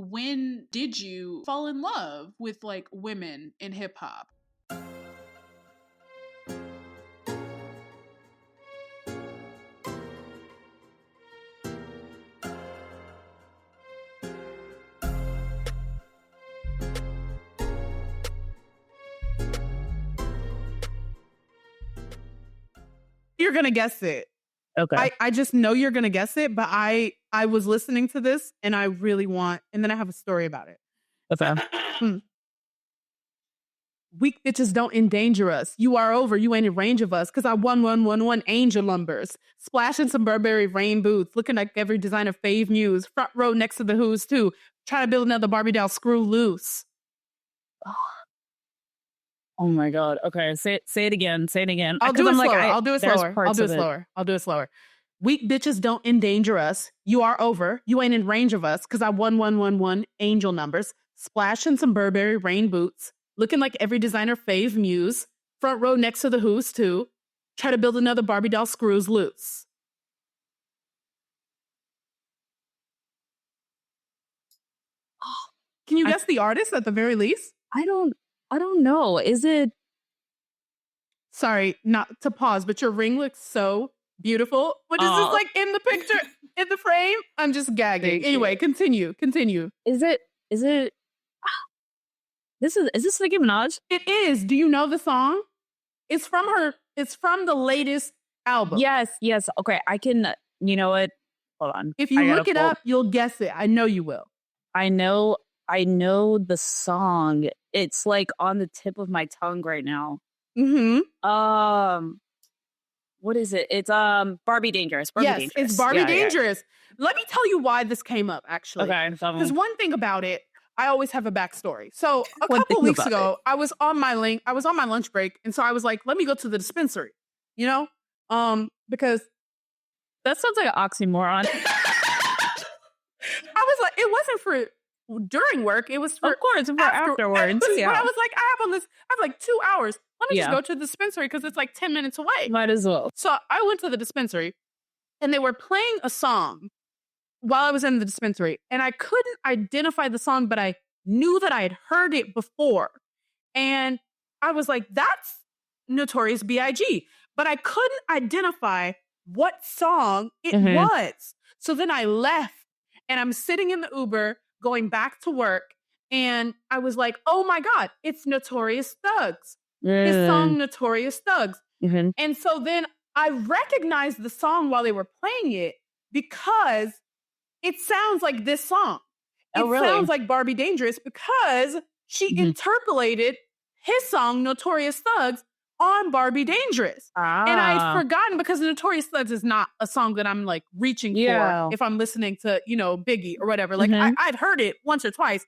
when did you fall in love with like women in hip hop? You're gonna guess it. Okay. I just know you're gonna guess it, but I was listening to this and I really want, and then I have a story about it. Okay. Weak bitches don't endanger us. You are over. You ain't in range of us. Cause I won angel lumbers. Splashing some Burberry rain boots. Looking like every designer fave muse. Front row next to the who's too. Try to build another Barbie doll screw loose. Oh my God. Okay. Say it again. Say it again. I'll do it slower. Weak bitches don't endanger us. You are over. You ain't in range of us. Cause I won angel numbers. Splashing some Burberry rain boots. Looking like every designer fave muse. Front row next to the who's too. Try to build another Barbie doll screws loose. Can you guess the artist at the very least? I don't know. Is it? Sorry, not to pause, but your ring looks so beautiful. What is this like in the picture, in the frame? I'm just gagging. Anyway, continue. Is it? Is this Nicki Minaj? It is. Do you know the song? It's from her. It's from the latest album. Yes. Okay, I can. You know what? Hold on. If you look it up, you'll guess it. I know you will. I know the song. It's like on the tip of my tongue right now. Mm-hmm. What is it? It's Barbie Dangerous. Dangerous. It's Barbie Dangerous. Yeah. Let me tell you why this came up, actually. Okay. Because one thing about it, I always have a backstory. So a couple weeks ago, I was on my lunch break, and so I was like, let me go to the dispensary. You know? Because that sounds like an oxymoron. I was like, it wasn't for during work, it was for, of course, for afterwards. Yeah. I was like, I have like 2 hours. Let me just go to the dispensary because it's like 10 minutes away. Might as well. So I went to the dispensary and they were playing a song while I was in the dispensary. And I couldn't identify the song, but I knew that I had heard it before. And I was like, that's Notorious B.I.G. But I couldn't identify what song it was. So then I left and I'm sitting in the Uber going back to work. And I was like, oh my God, it's Notorious Thugs. His song Notorious Thugs. And so then I recognized the song while they were playing it because it sounds like this song. It sounds like Barbie Dangerous because she interpolated his song Notorious Thugs on Barbie Dangerous. And I'd forgotten because Notorious Thugs is not a song that I'm like reaching for if I'm listening to, Biggie or whatever. Like I'd heard it once or twice.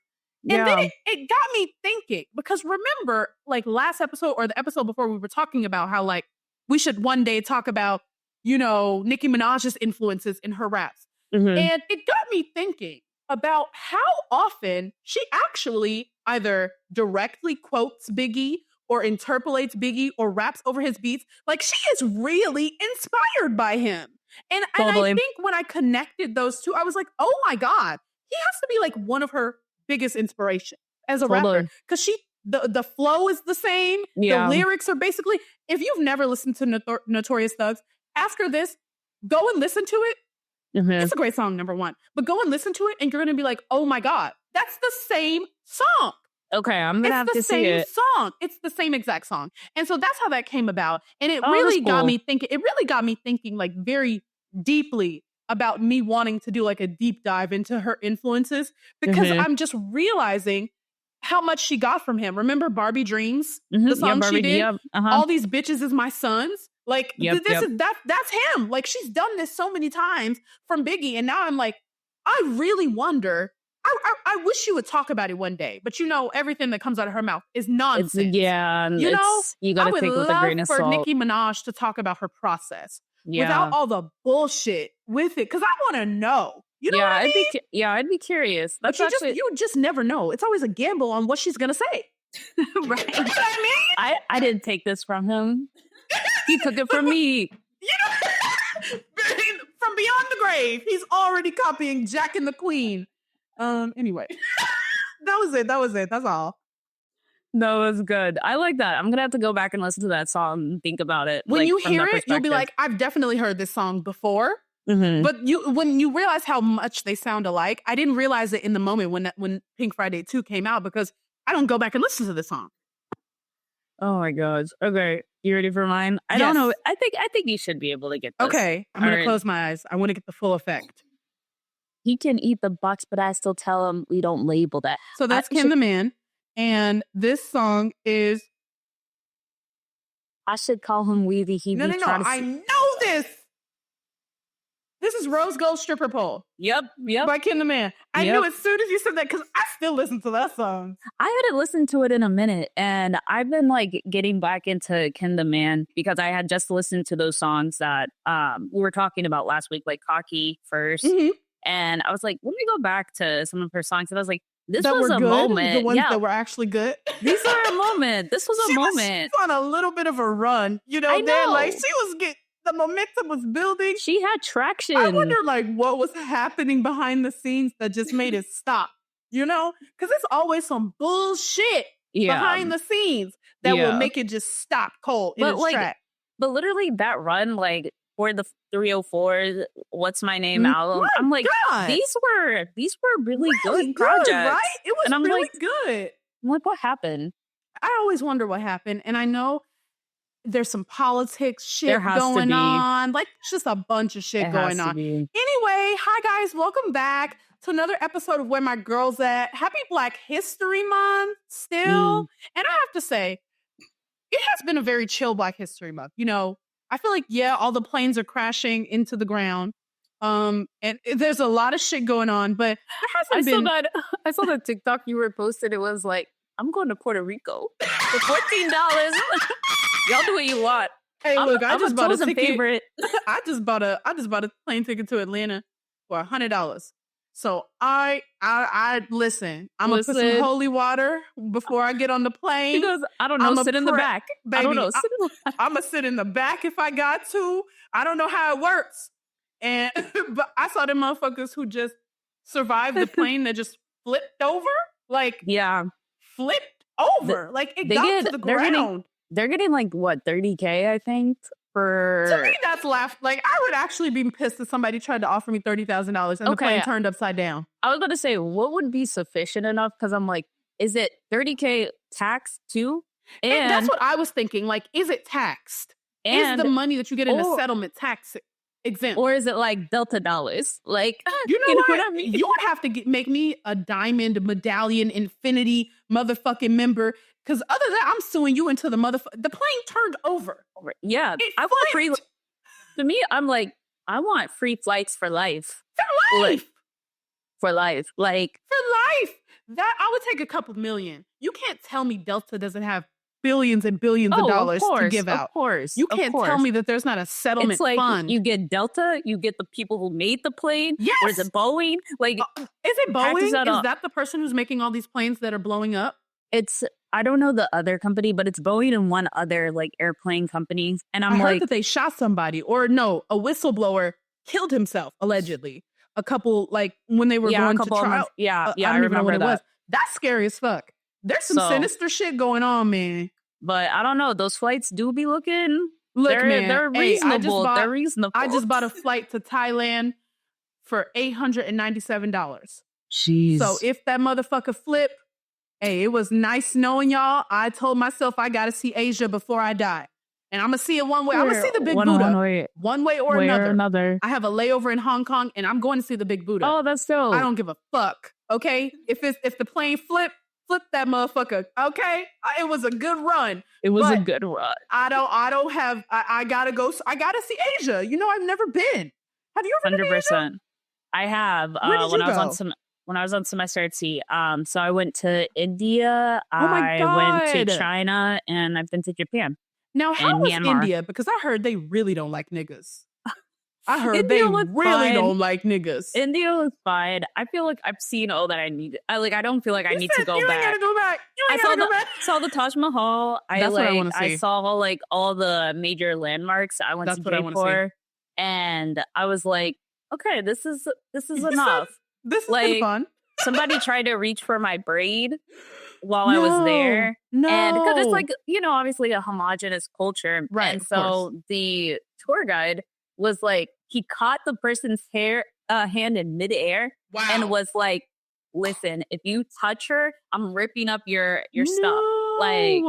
And then it got me thinking, because remember, like last episode or the episode before, we were talking about how like we should one day talk about, Nicki Minaj's influences in her raps. And it got me thinking about how often she actually either directly quotes Biggie or interpolates Biggie or raps over his beats. Like she is really inspired by him. And I think when I connected those two, I was like, oh my God, he has to be like one of her biggest inspiration as a rapper, because the flow is the same. The lyrics are basically, if you've never listened to Notorious Thugs, after this, go and listen to it. It's a great song, number one, but go and listen to it and you're going to be like, oh my God, that's the same song. Okay, I'm gonna have to see it. It's the same song. It's the same exact song. And so that's how that came about. And it really got me thinking. It really got me thinking like very deeply about me wanting to do like a deep dive into her influences, because I'm just realizing how much she got from him. Remember Barbie Dreams? The song she did? All These Bitches Is My Sons? Like that's him. Like she's done this so many times from Biggie. And now I'm like, I really wonder. I wish she would talk about it one day, but everything that comes out of her mouth is nonsense. You gotta take it with a grain of salt. I would love for Nicki Minaj to talk about her process without all the bullshit with it, because I want to know. You know what I mean? I'd be curious. But you just never know. It's always a gamble on what she's gonna say. Right? You know what I mean? I didn't take this from him. He took it from me. From beyond the grave, he's already copying Jack and the Queen. Anyway. That was it. That's all. No, it was good. I like that. I'm gonna have to go back and listen to that song and think about it. When like, you from hear that it, you'll be perspective. like, I've definitely heard this song before. Mhm. But when you realize how much they sound alike, I didn't realize it in the moment when Pink Friday 2 came out because I don't go back and listen to the song. Oh my gosh. Okay. You ready for mine? I don't know. I think you should be able to get this. Okay. I'm going to close my eyes. I want to get the full effect. He can eat the box, but I still tell him we don't label that. So that's Ken the Man. And this song is... I should call him Weezy. No. I know this. This is Rose Gold Stripper Pole. Yep. By Ken the Man. I knew as soon as you said that because I still listen to that song. I hadn't listened to it in a minute, and I've been like getting back into Ken the Man because I had just listened to those songs that we were talking about last week, like Cocky first. Mm-hmm. And I was like, let me go back to some of her songs. And I was like, this that was were a good, moment. The ones that were actually good. These are a moment. This was a moment. She was on a little bit of a run. You know, like she was the momentum was building. She had traction. I wonder like what was happening behind the scenes that just made it stop. You know? Because there's always some bullshit behind the scenes that will make it just stop cold in its track. But literally that run, like for the 304 What's My Name album, I'm like, these were really good projects. Right? It was and I'm really like, good. I'm like, what happened? I always wonder what happened. And I know there's some politics shit going on. Like, it's just a bunch of shit going on. Anyway, hi guys. Welcome back to another episode of Where My Girl's At. Happy Black History Month still. And I have to say, it has been a very chill Black History Month. You know, I feel like, all the planes are crashing into the ground. And there's a lot of shit going on, but there hasn't been... I saw that TikTok you were posted. It was like, I'm going to Puerto Rico for $14. Y'all do what you want. Hey, look, I just bought a ticket. Favorite. I just bought a plane ticket to Atlanta for $100. So I listen. I'm gonna put some holy water before I get on the plane. Because I don't know, sit in the back. Baby, I don't know. I'm gonna sit in the back if I got to. I don't know how it works. And but I saw them motherfuckers who just survived the plane that just flipped over. Like flipped over. Like it got to the ground. They're getting like what, $30K, I think. To me, that's like I would actually be pissed if somebody tried to offer me $30,000 and the plane turned upside down. I was going to say, what would be sufficient enough? Because I'm like, is it $30K tax too? And that's what I was thinking. Like, is it taxed? Is the money that you get in a settlement tax exempt? Or is it like Delta dollars? Like, you know what I mean? You would have to make me a diamond medallion infinity motherfucking member. Because other than that, I'm suing you into the the plane turned over. Yeah. I want free. To me, I'm like, I want free flights for life. For life. For life. Like. For life. That I would take a couple million. You can't tell me Delta doesn't have billions and billions of dollars to give out. Of course. You can't tell me that there's not a settlement fund. You get Delta, you get the people who made the plane. Yes. Or is it Boeing? Like, is it Boeing? Is that the person who's making all these planes that are blowing up? I don't know the other company, but it's Boeing and one other like airplane company. And I heard that they shot somebody, or no, a whistleblower killed himself allegedly. A couple, like when they were going to trial. I don't even know what that. It was. That's scary as fuck. There's some sinister shit going on, man. But I don't know. Those flights do be looking. Man, they're reasonable. They're reasonable. I just bought a flight to Thailand for $897. Jeez. So if that motherfucker flip. Hey, it was nice knowing y'all. I told myself I got to see Asia before I die. And I'm going to see it one way. I'm going to see the Big Buddha. One way or another. I have a layover in Hong Kong and I'm going to see the Big Buddha. Oh, that's dope. I don't give a fuck. Okay? If the plane flip that motherfucker. Okay? It was a good run. It was a good run. I got to go. I got to see Asia. You know, I've never been. Have you ever been to Asia? I have. Where did you go? When I was on semester at sea. So I went to India, my God. I went to China, and I've been to Japan. Now, how was India? Because I heard they really don't like niggas. I heard India they really don't like niggas. India was fine. I feel like I've seen all that I need. I don't feel like I need to go back. You ain't gotta go back. You ain't gotta go back. Saw the Taj Mahal. That's what I want to see. I saw like all the major landmarks. I went to Jaipur, and I was like, okay, this is enough. This has been fun. somebody tried to reach for my braid while I was there. No. And because it's like, obviously a homogenous culture. Right, And of so the tour guide was like, he caught the person's hand in midair Wow. and was like, listen, if you touch her, I'm ripping up your stuff. Like,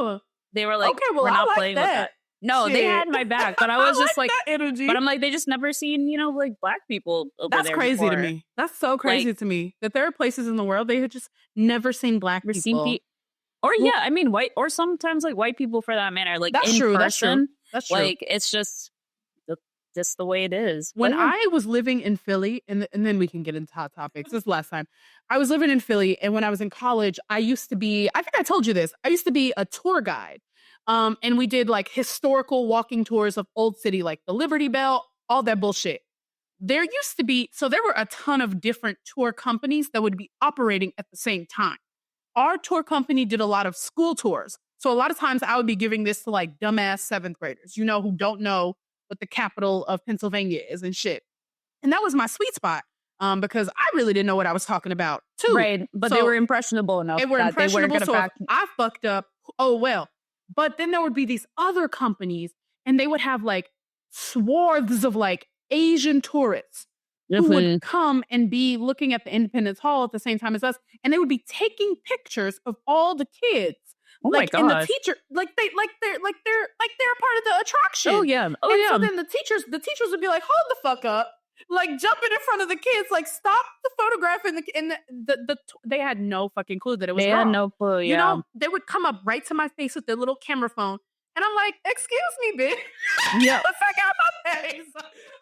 they were like, okay, well, we're not like playing with that. No, Shit. they had my back, but I was just like that energy. but I'm like, they just never seen, like black people over That's there crazy before. to me. That's so crazy to me that there are places in the world they had just never seen black people. I mean, white, or sometimes like white people for that matter, like that's in true, person. That's true. Like, it's just the way it is. When I was living in Philly, and then we can get into hot topics. This is the last time. I was living in Philly, and when I was in college, I used to be, I think I told you this, I used to be a tour guide. And we did like historical walking tours of Old City, like the Liberty Bell, all that bullshit. There used to be, so there were a ton of different tour companies that would be operating at the same time. Our tour company did a lot of school tours. So a lot of times I would be giving this to like dumbass 7th graders, who don't know what the capital of Pennsylvania is and shit. And that was my sweet spot because I really didn't know what I was talking about too. Right, but they were impressionable enough. They weren't so if I fucked up, oh well. But then there would be these other companies and they would have like swaths of like Asian tourists who would come and be looking at the Independence Hall at the same time as us. And they would be taking pictures of all the kids. Oh my God. And the teacher, they're a part of the attraction. Oh yeah. So then the teachers would be like, hold the fuck up. Like jumping in front of the kids, like stop the photograph they had no fucking clue that it was wrong. They had no clue, yeah. They would come up right to my face with their little camera phone. And I'm like, excuse me, bitch. Yeah. The fuck out my face.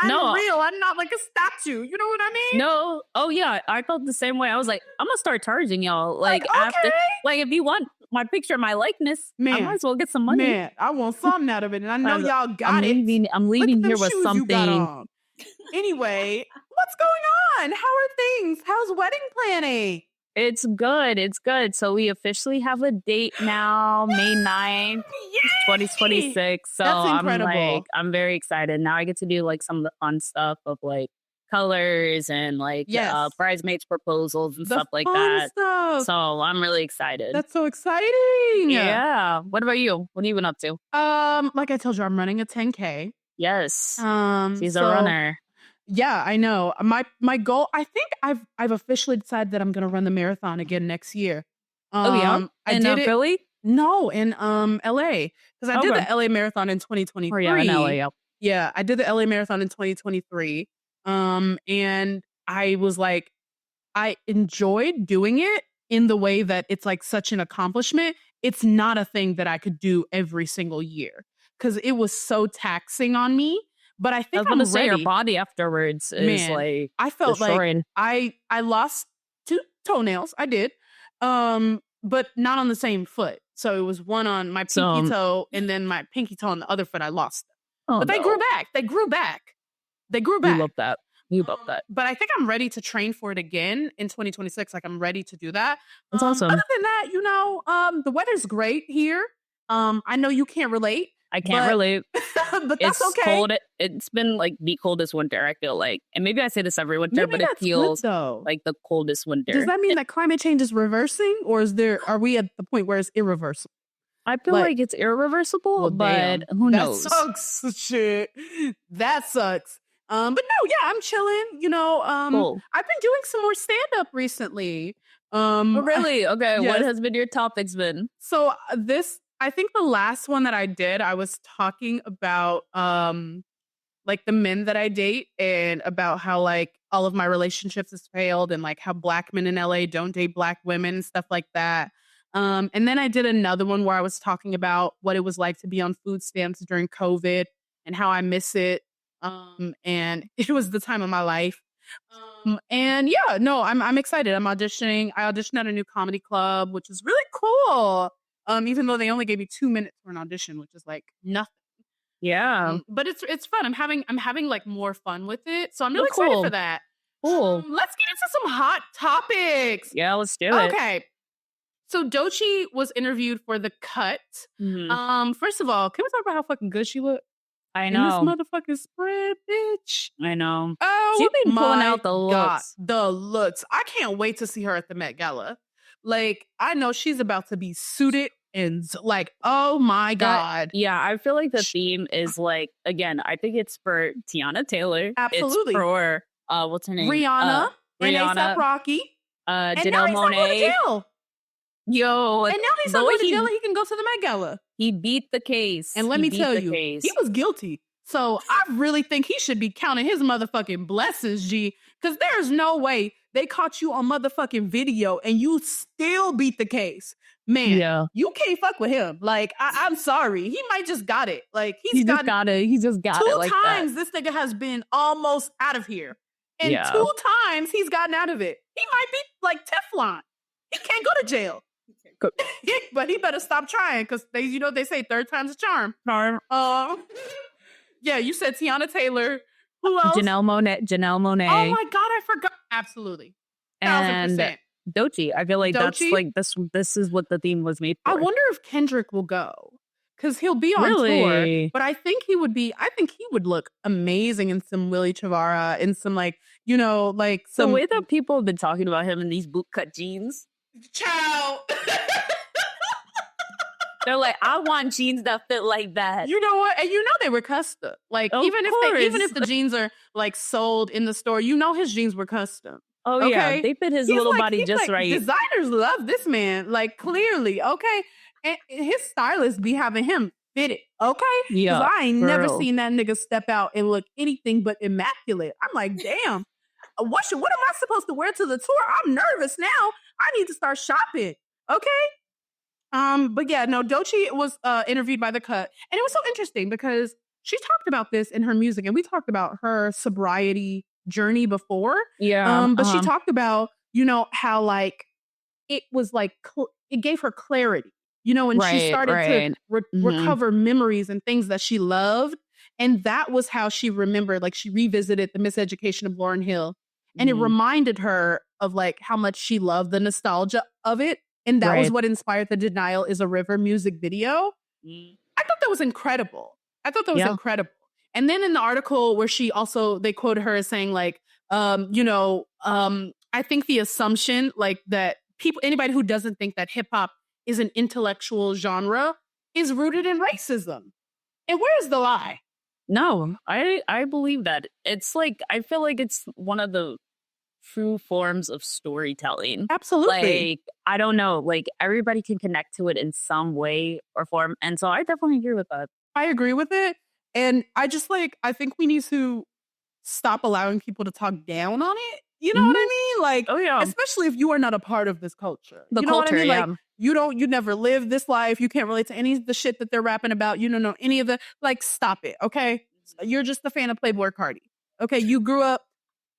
I'm real. I'm not like a statue. You know what I mean? No. Oh yeah. I felt the same way. I was like, I'm gonna start charging y'all. Like after, like if you want my picture, my likeness, I might as well get some money. Man, I want something out of it. And I know y'all got it. I'm leaving here with something. Anyway, what's going on? How are things? How's wedding planning? It's good. It's good. So we officially have a date now, May 9th, 2026. So that's incredible. I'm very excited. Now I get to do like some of the fun stuff of like colors and like bridesmaids proposals and stuff like that. Stuff. So I'm really excited. That's so exciting. Yeah. What about you? What have you been up to? Like I told you, I'm running a 10K. Yes. She's a runner. Yeah, I know. My goal, I think I've officially decided that I'm going to run the marathon again next year. I did it. Philly? No, in LA. Because I did the LA marathon in 2023. Oh, yeah, in LA, yeah. Yeah, I did the LA marathon in 2023. And I was like, I enjoyed doing it in the way that it's like such an accomplishment. It's not a thing that I could do every single year because it was so taxing on me. But I think I was going to say your body afterwards is like I felt destroying. like I lost 2 toenails. I did. But not on the same foot. So it was one on my pinky toe and then my pinky toe on the other foot I lost them. But they grew back. They grew back. You love that. You love that. But I think I'm ready to train for it again in 2026. Like I'm ready to do that. That's awesome. Other than that, the weather's great here. I know you can't relate. I can't relate. But that's okay. Cold. It's been like the coldest winter, I feel like. And maybe I say this every winter, but it feels like the coldest winter. Does that mean that climate change is reversing? Or are we at the point where it's irreversible? I feel like it's irreversible, but who knows? That sucks. Shit. That sucks. But no, yeah, I'm chilling. Cool. I've been doing some more stand-up recently. Oh, really? Okay. Yes. What has been your topics been? So I think the last one that I did, I was talking about like the men that I date and about how like all of my relationships has failed and like how black men in LA don't date black women and stuff like that. And then I did another one where I was talking about what it was like to be on food stamps during COVID and how I miss it. And it was the time of my life. And yeah, no, I'm excited. I'm auditioning. I auditioned at a new comedy club, which is really cool. Even though they only gave you 2 minutes for an audition, which is like nothing. Yeah. But it's fun. I'm having like more fun with it. So I'm really excited for that. Cool. Let's get into some hot topics. Yeah, let's do it. Okay. So Doechii was interviewed for The Cut. Mm-hmm. First of all, can we talk about how fucking good she looked? I in this know. motherfucking spread, bitch. I know. Oh She's been pulling my out the God, looks. the looks. I can't wait to see her at the Met Gala. Like, I know she's about to be suited and like, oh my God. Yeah, I feel like the theme is like, again, I think it's for Tiana Taylor. Absolutely. It's for what's her name? Rihanna and A$AP Rihanna, Rocky. And now Janelle he's not going to Monáe. jail. Yo, And now he's not going to jail and he can go to the Met Gala. He beat the case. And let He me beat tell the you, case. he was guilty. So I really think he should be counting his motherfucking blessings, G. Because there's no way they caught you on motherfucking video and you still beat the case. Man, Yeah. you can't fuck with him. Like, I'm sorry. He might just got it. Like, He just got it. He just got it like that. 2 times this nigga has been almost out of here. And Yeah. 2 times he's gotten out of it. He might be like Teflon. He can't go to jail. But he better stop trying because they say third time's a charm. Yeah, you said Tiana Taylor. Who else? Janelle Monáe. Oh my God, I forgot. Absolutely. And 1000%. Doechii. I feel like that's Doechii? like this is what the theme was made for. I wonder if Kendrick will go. Because he'll be on Really? tour. But I think he would look amazing in some Willie Chavara, in some like the some way that people have been talking about him in these bootcut jeans. Ciao. They're like, I want jeans that fit like that. You know what? And they were custom. Like Of even course. if the jeans are like sold in the store, his jeans were custom. Oh yeah, Okay? they fit his He's little like- body he's just like, right. Designers love this man, like clearly, okay? And his stylists be having him fit it, okay? Yeah, Because I ain't for never real. seen that nigga step out and look anything but immaculate. I'm like, damn, what am I supposed to wear to the tour? I'm nervous now. I need to start shopping, okay? But yeah, no, Doechii was interviewed by The Cut, and it was so interesting because she talked about this in her music, and we talked about her sobriety journey before. Yeah. But she talked about, how like it was like it gave her clarity, and she started to recover memories and things that she loved. And that was how she remembered, like she revisited the Miseducation of Lauryn Hill. And it reminded her of like how much she loved the nostalgia of it. And that was what inspired the Denial is a River music video. I thought that was incredible. Incredible. And then in the article where they quoted her as saying like, I think the assumption like that anybody who doesn't think that hip hop is an intellectual genre is rooted in racism. And where's the lie? No, I believe that. It's like, I feel like it's one of the true forms of storytelling. Absolutely. Like, I don't know, like everybody can connect to it in some way or form. And so I definitely agree with that. I agree with it. And I think we need to stop allowing people to talk down on it. You know what I mean? Like, Oh yeah. especially if you are not a part of this culture. The You know culture, what I mean? yeah. Like, you never lived this life. You can't relate to any of the shit that they're rapping about. You don't know any of the, like, stop it, okay? You're just a fan of Playboy Cardi. Okay, you grew up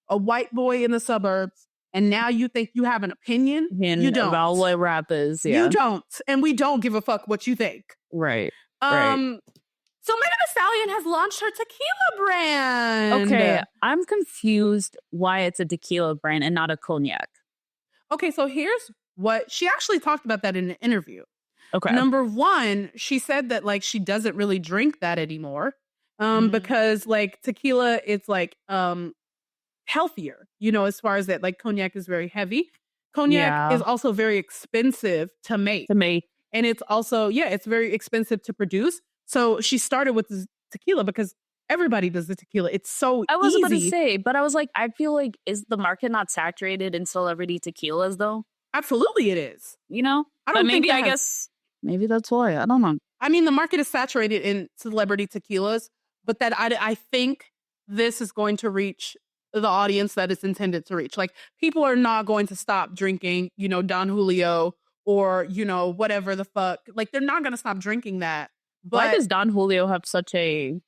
a white boy in the suburbs, and now you think you have an opinion? And You don't. about what rap is, yeah. You don't. And we don't give a fuck what you think. Right. So Megan Thee Stallion has launched her tequila brand. Okay, I'm confused why it's a tequila brand and not a cognac. Okay, so here's what she actually talked about that in an interview. Okay. Number one, she said that like she doesn't really drink that anymore. Because like tequila, it's like healthier, as far as that, like cognac is very heavy. Cognac is also very expensive to make. And it's also, it's very expensive to produce. So she started with the tequila because everybody does the tequila. It's so I was easy. about to say, but I was like, I feel like, is the market not saturated in celebrity tequilas though? Absolutely it is. You know? I don't but think maybe, I guess, maybe that's why. I don't know. I mean, the market is saturated in celebrity tequilas, but that I think this is going to reach the audience that it's intended to reach. Like, people are not going to stop drinking, Don Julio or, whatever the fuck. Like, they're not going to stop drinking that. But Why does Don Julio have such a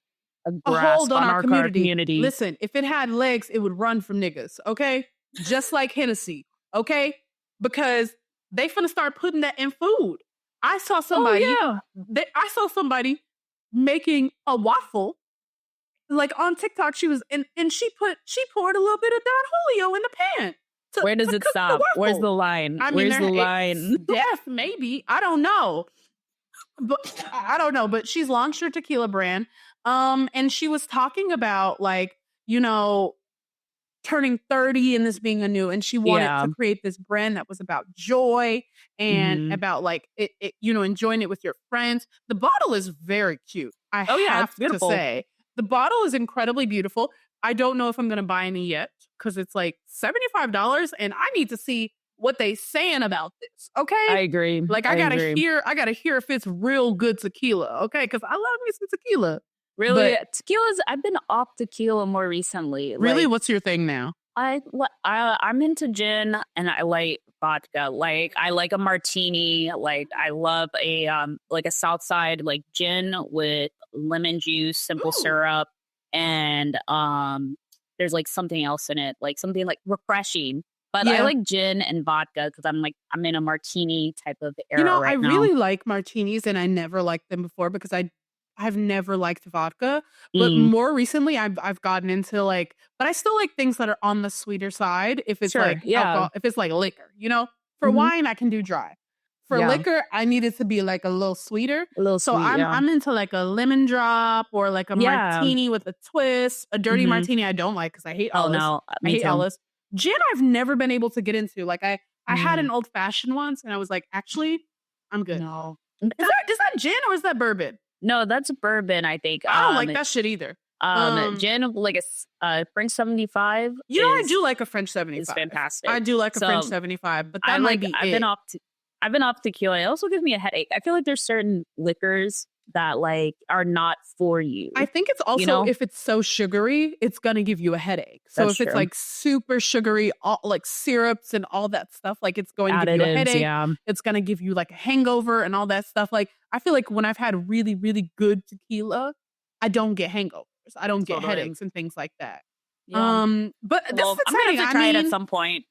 a grasp hold on our community? Listen, if it had legs, it would run from niggas, okay? Just like Hennessy, okay? Because they finna start putting that in food. I saw somebody, I saw somebody making a waffle, like on TikTok. She was, and she poured a little bit of Don Julio in the pan. Where does it stop? Where's the line? I mean, Where's the line? Death, maybe. I don't know. But she's launched her tequila brand. And she was talking about like, you know, turning 30 and this being a new, and she wanted to create this brand that was about joy and about like it, you know, enjoying it with your friends. The bottle is very cute. I have to say, the bottle is incredibly beautiful. I don't know if I'm going to buy any yet because it's like $75 and I need to see what they saying about this. Okay. I agree. Like I gotta hear if it's real good tequila. Okay. Because I love me some tequila. Really? Tequila's, I've been off tequila more recently. Really? Like, what's your thing now? I'm into gin and I like vodka. Like I like a martini. Like I love a Southside like gin with lemon juice, simple syrup, and there's like something else in it, like something like refreshing. But I like gin and vodka because I'm in a martini type of era. You know, I really like martinis, and I never liked them before because I've never liked vodka, but more recently I've gotten into like, but I still like things that are on the sweeter side. If it's alcohol, if it's like liquor, you know, for wine, I can do dry. For liquor, I need it to be like a little sweeter. I'm into like a lemon drop or like a martini with a twist. A dirty martini I don't like because I hate olives. Oh no, I hate olives. Gin I've never been able to get into. Like I had an old fashioned once and I was like, actually, I'm good. No. Is that gin or is that bourbon? No, that's bourbon, I think. I don't like that shit either. Gin, like a French 75. You know, I do like a French 75. It's fantastic. I do like a French 75, but that might be I've been off tequila. It also gives me a headache. I feel like there's certain liquors that like are not for you. I think it's also, you know? If it's so sugary, it's gonna give you a headache. So if it's like super sugary, all, like syrups and all that stuff, like it's going to give you a headache. Yeah. It's gonna give you like a hangover and all that stuff. Like I feel like when I've had really, really good tequila, I don't get hangovers. I don't get headaches and things like that. Yeah. But this is exciting. I'm gonna have to try it at some point.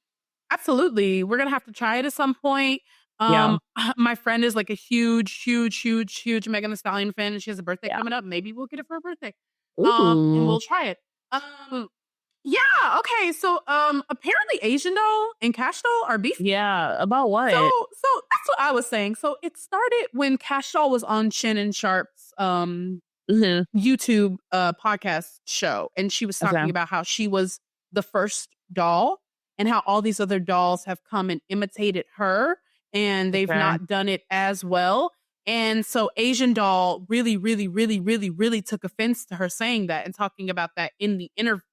Absolutely, we're gonna have to try it at some point. My friend is like a huge Megan Thee Stallion fan, and she has a birthday coming up. Maybe we'll get it for her birthday. And we'll try it. Okay. So apparently Asian Doll and Cash Doll are beefing. Yeah, about what? So that's what I was saying. So it started when Cash Doll was on Shin and Sharp's YouTube podcast show, and she was talking about how she was the first doll and how all these other dolls have come and imitated her. And they've not done it as well. And so Asian Doll really took offense to her saying that and talking about that in the interview.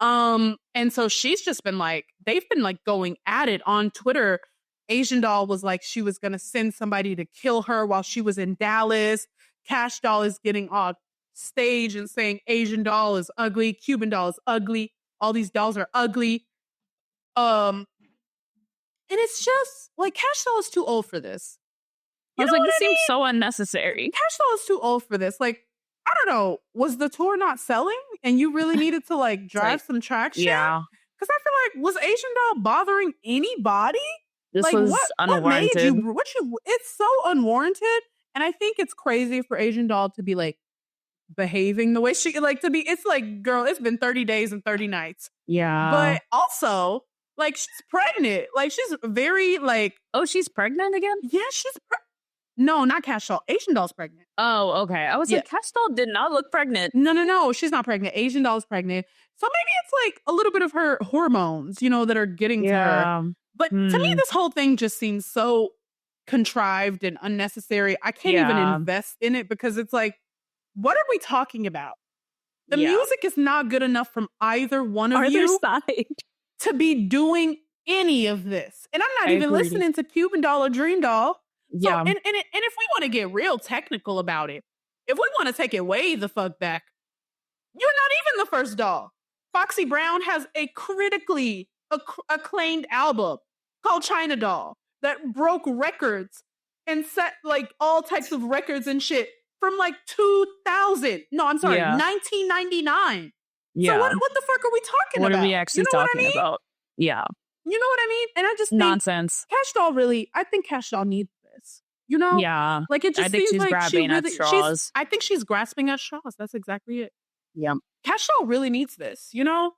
And so she's just been like, they've been like going at it on Twitter. Asian Doll was like, she was going to send somebody to kill her while she was in Dallas. Cash Doll is getting off stage and saying Asian Doll is ugly. Cuban Doll is ugly. All these dolls are ugly. And it's just like Cash Doll is too old for this. I was like, this seems so unnecessary. Cash Doll is too old for this. Like, I don't know. Was the tour not selling and you really needed to like drive some traction? Yeah. Because I feel like, was Asian Doll bothering anybody? This like, was unwarranted. It's so unwarranted. And I think it's crazy for Asian Doll to be like behaving the way she like to be. It's like, girl, it's been 30 days and 30 nights. Yeah. But also, like, she's pregnant. Like, she's very, like... Oh, she's pregnant again? Yeah, she's No, not Cash Doll. Asian Doll's pregnant. Oh, okay. I was like, Cash Doll did not look pregnant. No. She's not pregnant. Asian Doll's pregnant. So maybe it's, like, a little bit of her hormones, you know, that are getting to her. But to me, this whole thing just seems so contrived and unnecessary. I can't even invest in it because it's like, what are we talking about? The music is not good enough from either one of you. Side. To be doing any of this. And I'm not even listening to Cuban Doll or Dream Doll. So, and if we want to get real technical about it, if we want to take it way the fuck back, you're not even the first doll. Foxy Brown has a critically acclaimed album called China Doll that broke records and set like all types of records and shit from like 2000. No, I'm sorry, 1999. Yeah. So what the fuck are we talking about? What are we actually talking about? Yeah. You know what I mean? And I just think nonsense. Cash Doll I think Cash Doll needs this. You know? Yeah. Like it just I think seems she's like grabbing at straws. I think she's grasping at straws. That's exactly it. Yeah. Cash Doll really needs this, you know?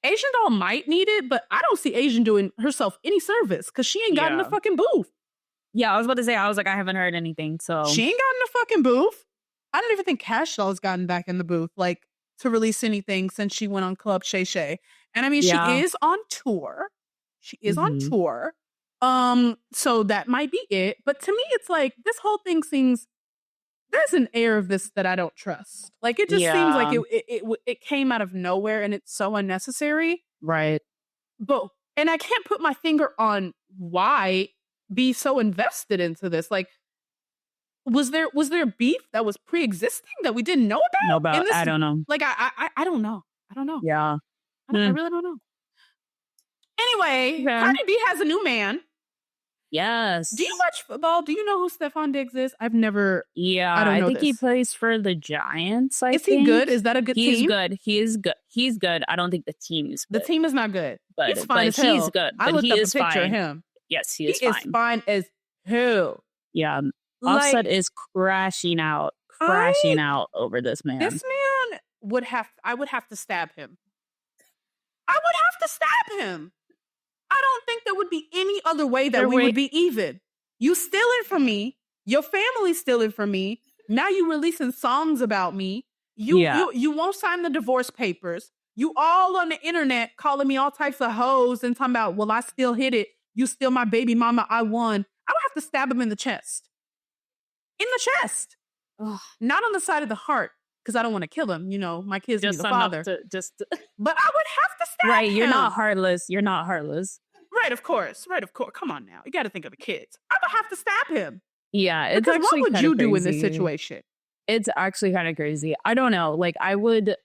Asian Doll might need it, but I don't see Asian doing herself any service because she ain't got in the fucking booth. Yeah, I was about to say, I was like, I haven't heard anything, so. She ain't got in the fucking booth. I don't even think Cash Doll has gotten back in the booth, like, to release anything since she went on Club Shay Shay. And I mean, she Yeah. is on tour. She is on Mhm. tour. So that might be it. But to me, it's like, this whole thing seems, there's an air of this that I don't trust. Like, it just seems like Yeah. it came out of nowhere and it's so unnecessary. Right. And I can't put my finger on why be so invested into this. Like, was there beef that was pre-existing that we didn't know about? And this, I don't know. like, I don't know. I don't know. Yeah. I really don't know. Anyway, Okay. Cardi B has a new man. Yes. Do you watch football? Do you know who Stephon Diggs is? I've never. Yeah, I don't know think he this. plays for the Giants. I Is think. he good? Is that a good He's team? good. He is good. He's good. I don't think the team is The good. team is not good. but He's fine as hell. he's good. I But looked he up is a picture fine. of him. Yes, he He is is fine. fine as hell. Yeah. Like, Offset is crashing out over this man. this man I would have to stab him. I would have to stab him. I don't think there would be any other way that we would be even. You stealing from me. Your family's stealing from me. Now you releasing songs about me. You won't sign the divorce papers. You all on the internet calling me all types of hoes and talking about, well, I still hit it. You still my baby mama. I won. I would have to stab him in the chest. In the chest. Ugh. Not on the side of the heart, because I don't want to kill him. You know, my kids need Just the enough father. to just But I would have to stab right. him. You're not heartless. You're not heartless. Right, of course. Come on now. You got to think of the kids. I would have to stab him. Yeah, it's Because actually what would you do in this crazy. situation? It's actually kind of crazy. I don't know. Like I would.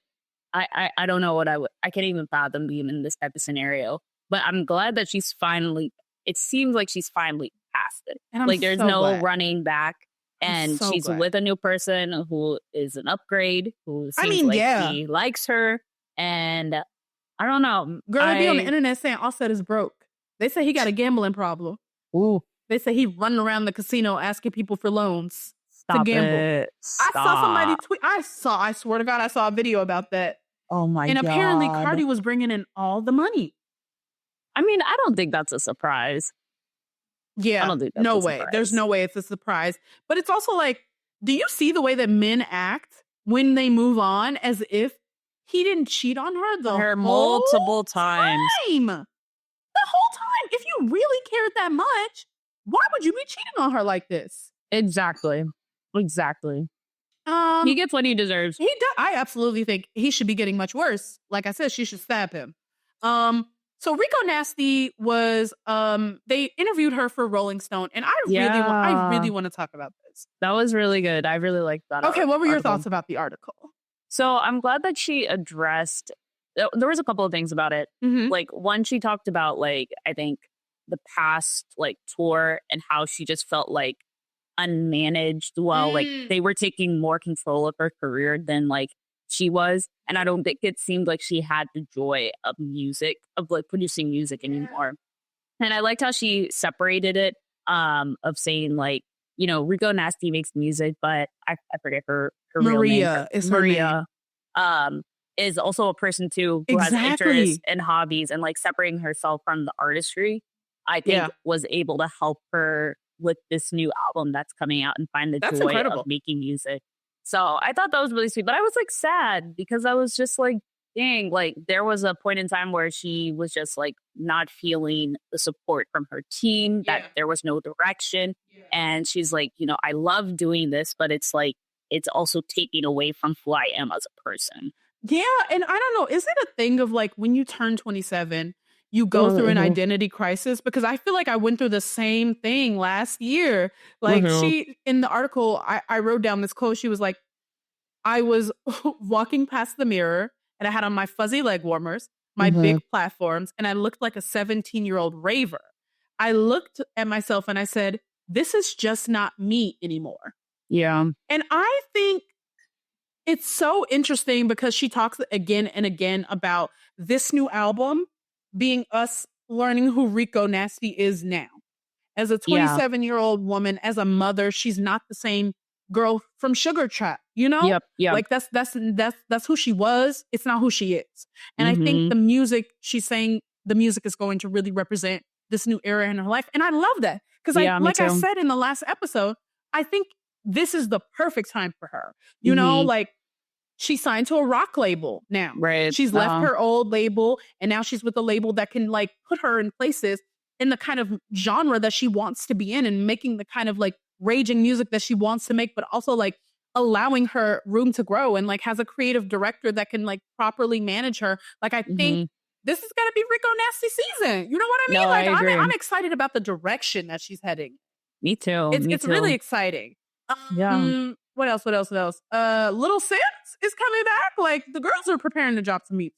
I don't know what I would. I can't even fathom being in this type of scenario. But I'm glad that she's finally. It seems like she's finally past it. And I'm Like there's so no glad. running back. And so she's glad. with a new person who is an upgrade, who seems mean, like yeah. he likes her. And I don't know. Girl, they be on the internet saying Offset is broke. They say he got a gambling problem. Ooh, They say he running around the casino asking people for loans stop to gamble. it. I saw somebody Stop. tweet. I swear to God, I saw a video about that. Oh my And God. apparently Cardi was bringing in all the money. I mean, I don't think that's a surprise. Yeah, I don't think that's no a way. There's surprise. no way it's a surprise. But it's also like, do you see the way that men act when they move on as if he didn't cheat on her the Her whole multiple times. time? The whole time. If you really cared that much, why would you be cheating on her like this? Exactly. He gets what he deserves. He does. I absolutely think he should be getting much worse. Like I said, she should stab him. So Rico Nasty was they interviewed her for Rolling Stone, and I really want to talk about this. That was really good. I really liked that. Okay, what were your article. thoughts about the article? So I'm glad that she addressed. There was a couple of things about it. Mm-hmm. Like one, she talked about like I think the past like tour and how she just felt like unmanaged. Well, like they were taking more control of her career than like she was, and I don't think it seemed like she had the joy of music, of like producing music anymore. And I liked how she separated it, of saying like, you know, Rico Nasty makes music, but I forget her real Maria name. is her Maria is also a person too who has interests and hobbies, and like separating herself from the artistry, I think was able to help her with this new album that's coming out and find the joy of making music. So I thought that was really sweet, but I was like sad because I was just like, dang, like there was a point in time where she was just like not feeling the support from her team, that there was no direction. And she's like, you know, I love doing this, but it's like, it's also taking away from who I am as a person. Yeah. And I don't know, is it a thing of like when you turn 27, you go through an identity crisis? Because I feel like I went through the same thing last year. Like she, in the article, I wrote down this quote. She was like, I was walking past the mirror and I had on my fuzzy leg warmers, my big platforms, and I looked like a 17-year-old raver. I looked at myself and I said, this is just not me anymore. Yeah. And I think it's so interesting because she talks again and again about this new album being us learning who Rico Nasty is now. As a 27-year-old woman, as a mother, she's not the same girl from Sugar Trap, you know? Yep. Like that's who she was. It's not who she is. And I think the music, she's saying the music is going to really represent this new era in her life. And I love that. Because like I said in the last episode, I think this is the perfect time for her. You know, like she signed to a rock label now. Right. She's left her old label and now she's with a label that can like put her in places in the kind of genre that she wants to be in and making the kind of like raging music that she wants to make, but also like allowing her room to grow and like has a creative director that can like properly manage her. Like I think this is gonna be Rico Nasty season. You know what I mean? No, like I agree. I'm excited about the direction that she's heading. Me too. It's really exciting. What else? Little Sims is coming back. Like the girls are preparing to drop some meat.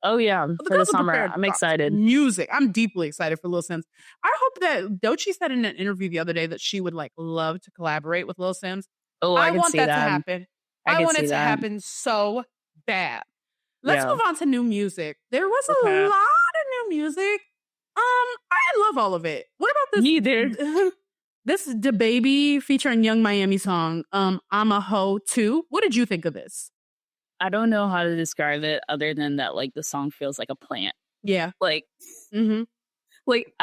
Oh yeah, for the summer. I'm excited. Music. I'm deeply excited for Lil Sims. I hope that Doechii said in an interview the other day that she would like love to collaborate with Lil Sims. Oh, I want that to happen. I want it to happen so bad. Let's move on to new music. There was a lot of new music. I love all of it. What about this? Neither. This DaBaby featuring Young Miami song, I'm a Hoe Too. What did you think of this? I don't know how to describe it other than that, like, the song feels like a plant. Yeah. Like, like,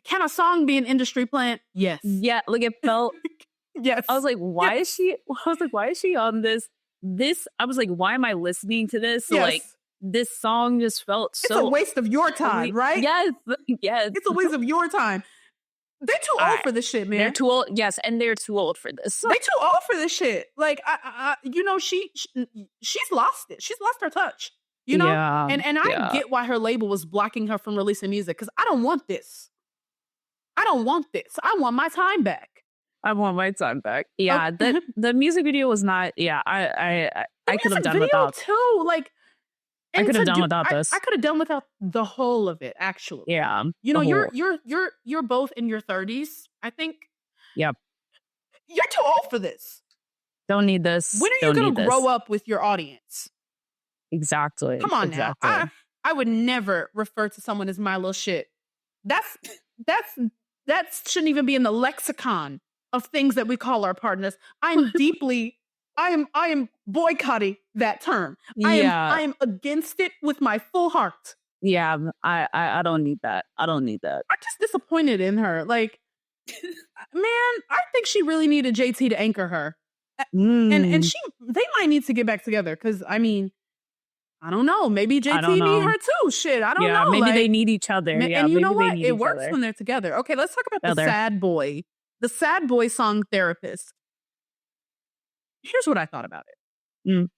can a song be an industry plant? Yes. Yeah, like, it felt... Yes. I was like, why is she... why is she on this? I was like, why am I listening to this? Yes. Like, this song just felt so... It's a waste of your time, right? Yes. It's a waste of your time. They're too old for this shit, man. They're too old. Yes, and they're too old for this. They're too old for this shit. Like, you know, she's lost it. She's lost her touch. You know, and I get why her label was blocking her from releasing music because I don't want this. I don't want this. I want my time back. I want my time back. Yeah, the music video was not. Yeah, I could have done without too. Like. I could have done without this. I could have done without the whole of it, actually. Yeah. You know, you're both in your 30s, I think. Yep. You're too old for this. Don't need this. When are you going to grow up with your audience? Exactly. Come on now. I would never refer to someone as my little shit. That shouldn't even be in the lexicon of things that we call our partners. I am boycotting that term. I am against it with my full heart. Yeah, I don't need that. I don't need that. I'm just disappointed in her. Like, man, I think she really needed JT to anchor her. And they might need to get back together because I mean, I don't know. Maybe JT need her too. Shit, I don't know. Maybe like, they need each other. And you know what? It works when they're together. Okay, let's talk about the sad boy. The sad boy song Therapist. Here's what I thought about it.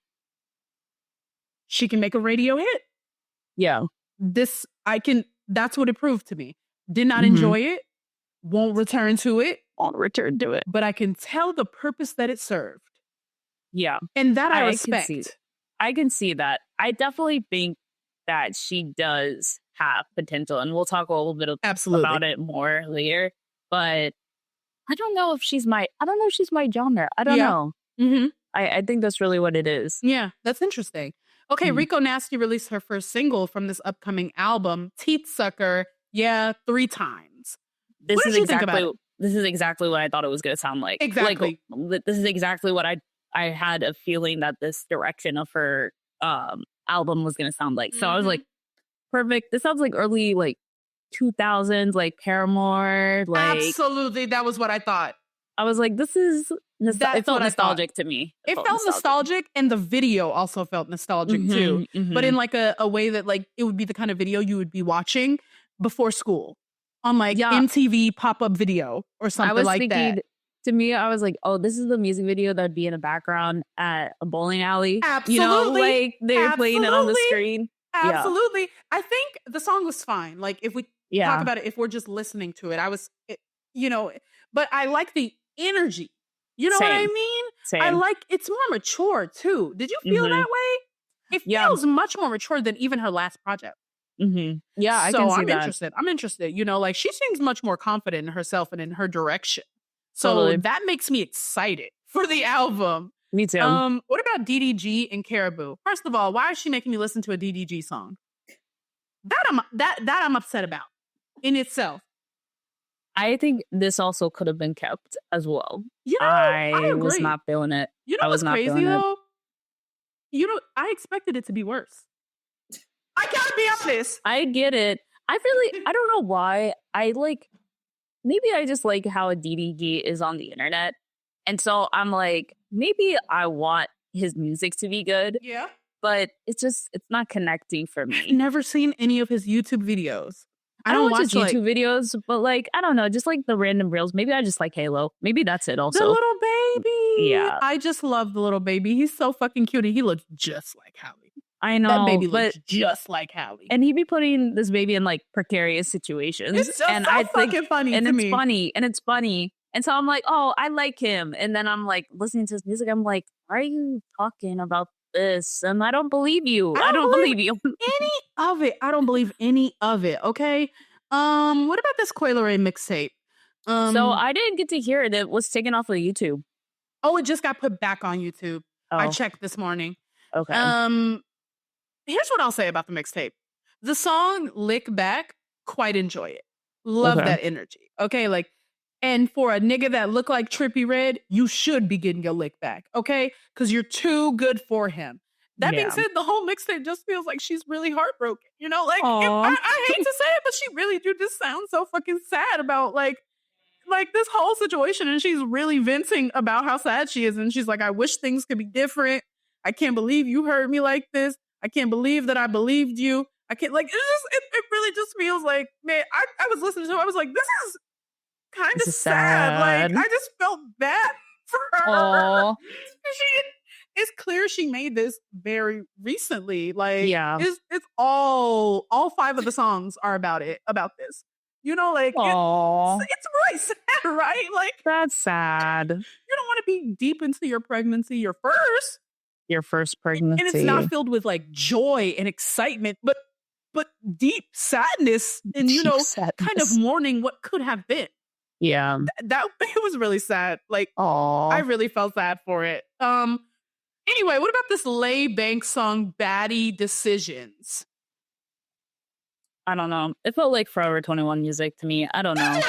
She can make a radio hit. Yeah. That's what it proved to me. Did not enjoy it. Won't return to it. But I can tell the purpose that it served. Yeah. And that I respect. I can see that. I definitely think that she does have potential. And we'll talk a little bit about it more later. But I don't know if she's my genre. I don't know. I think that's really what it is. Yeah, that's interesting. Okay, Rico Nasty released her first single from this upcoming album, Teeth Sucker. Yeah, 3 times. This is exactly what I thought it was going to sound like. Exactly. Like, this is exactly what I had a feeling that this direction of her album was going to sound like. So I was like, perfect. This sounds like early 2000s, like Paramore. Like, absolutely, that was what I thought. I was like, this is... it felt nostalgic to me. It felt nostalgic, and the video also felt nostalgic too. But in like a way that like it would be the kind of video you would be watching before school on like MTV pop-up video or something like that. To me, I was like, oh, this is the music video that would be in the background at a bowling alley. Absolutely. You know, like they're playing it on the screen. Absolutely. Yeah. I think the song was fine. Like if we talk about it, if we're just listening to it, but I like the energy. You know what I mean? Same. I like it's more mature too. Did you feel that way? It feels much more mature than even her last project. Yeah, I can see that. I'm interested. You know, like she seems much more confident in herself and in her direction. So that makes me excited for the album. Me too. What about DDG and Caribou? First of all, why is she making me listen to a DDG song? That I'm upset about in itself. I think this also could have been kept as well. You know, I was not feeling it. You know what's crazy though? You know, I expected it to be worse. I gotta be honest. I get it. I don't know why. Maybe I just like how a DDG is on the internet. And so I'm like, maybe I want his music to be good, Yeah. but it's not connecting for I've me. never seen any of his YouTube videos. I don't watch his YouTube videos, but like, I don't know, just like the random reels. Maybe I just like Halo. Maybe that's it also. The little baby. Yeah. I just love the little baby. He's so fucking cute. And he looks just like Hallie. I know. That baby looks just like Hallie. And he'd be putting this baby in like precarious situations. It's just and so I fucking think, funny and to it's me. funny. And it's funny. And so I'm like, oh, I like him. And then I'm like listening to his music. I'm like, why are you talking about this? And I don't believe you. I don't believe you. Any of it. I don't believe any of it. Okay. What about this Coi Leray mixtape? So I didn't get to hear it. It was taken off of YouTube. Oh, it just got put back on YouTube. Oh, I checked this morning. okay. Here's what I'll say about the mixtape. The song Lick Back, quite enjoy it. Love Okay. that energy. Okay, like, and for a nigga that look like Trippie Redd, you should be getting your lick back, okay? Because you're too good for him. That being Yeah. said, the whole mixtape just feels like she's really heartbroken. You know, like Aw. I hate to say it, but she really do just sound so fucking sad about like this whole situation, and she's really venting about how sad she is, and she's like, I wish things could be different. I can't believe you hurt me like this. I can't believe that I believed you. I can't, like, it really just feels like, man, I was listening to it, I was like, this is kind of This is sad. sad. Like, I just felt bad for her. Aw. It's clear she made this very recently. Like, Yeah. it's all 5 of the songs are about this. You know, like, Aw. it's really sad, right? Like, That's sad. you don't want to be deep into your pregnancy, your first. Your first pregnancy. And it's not filled with like joy and excitement, but deep sadness and, you know, kind of mourning what could have been. Yeah. That it was really sad. Like, Aw. I really felt sad for it. Anyway, what about this Lay Bank song Baddie Decisions? I don't know. It felt like Forever 21 music to me. I don't know.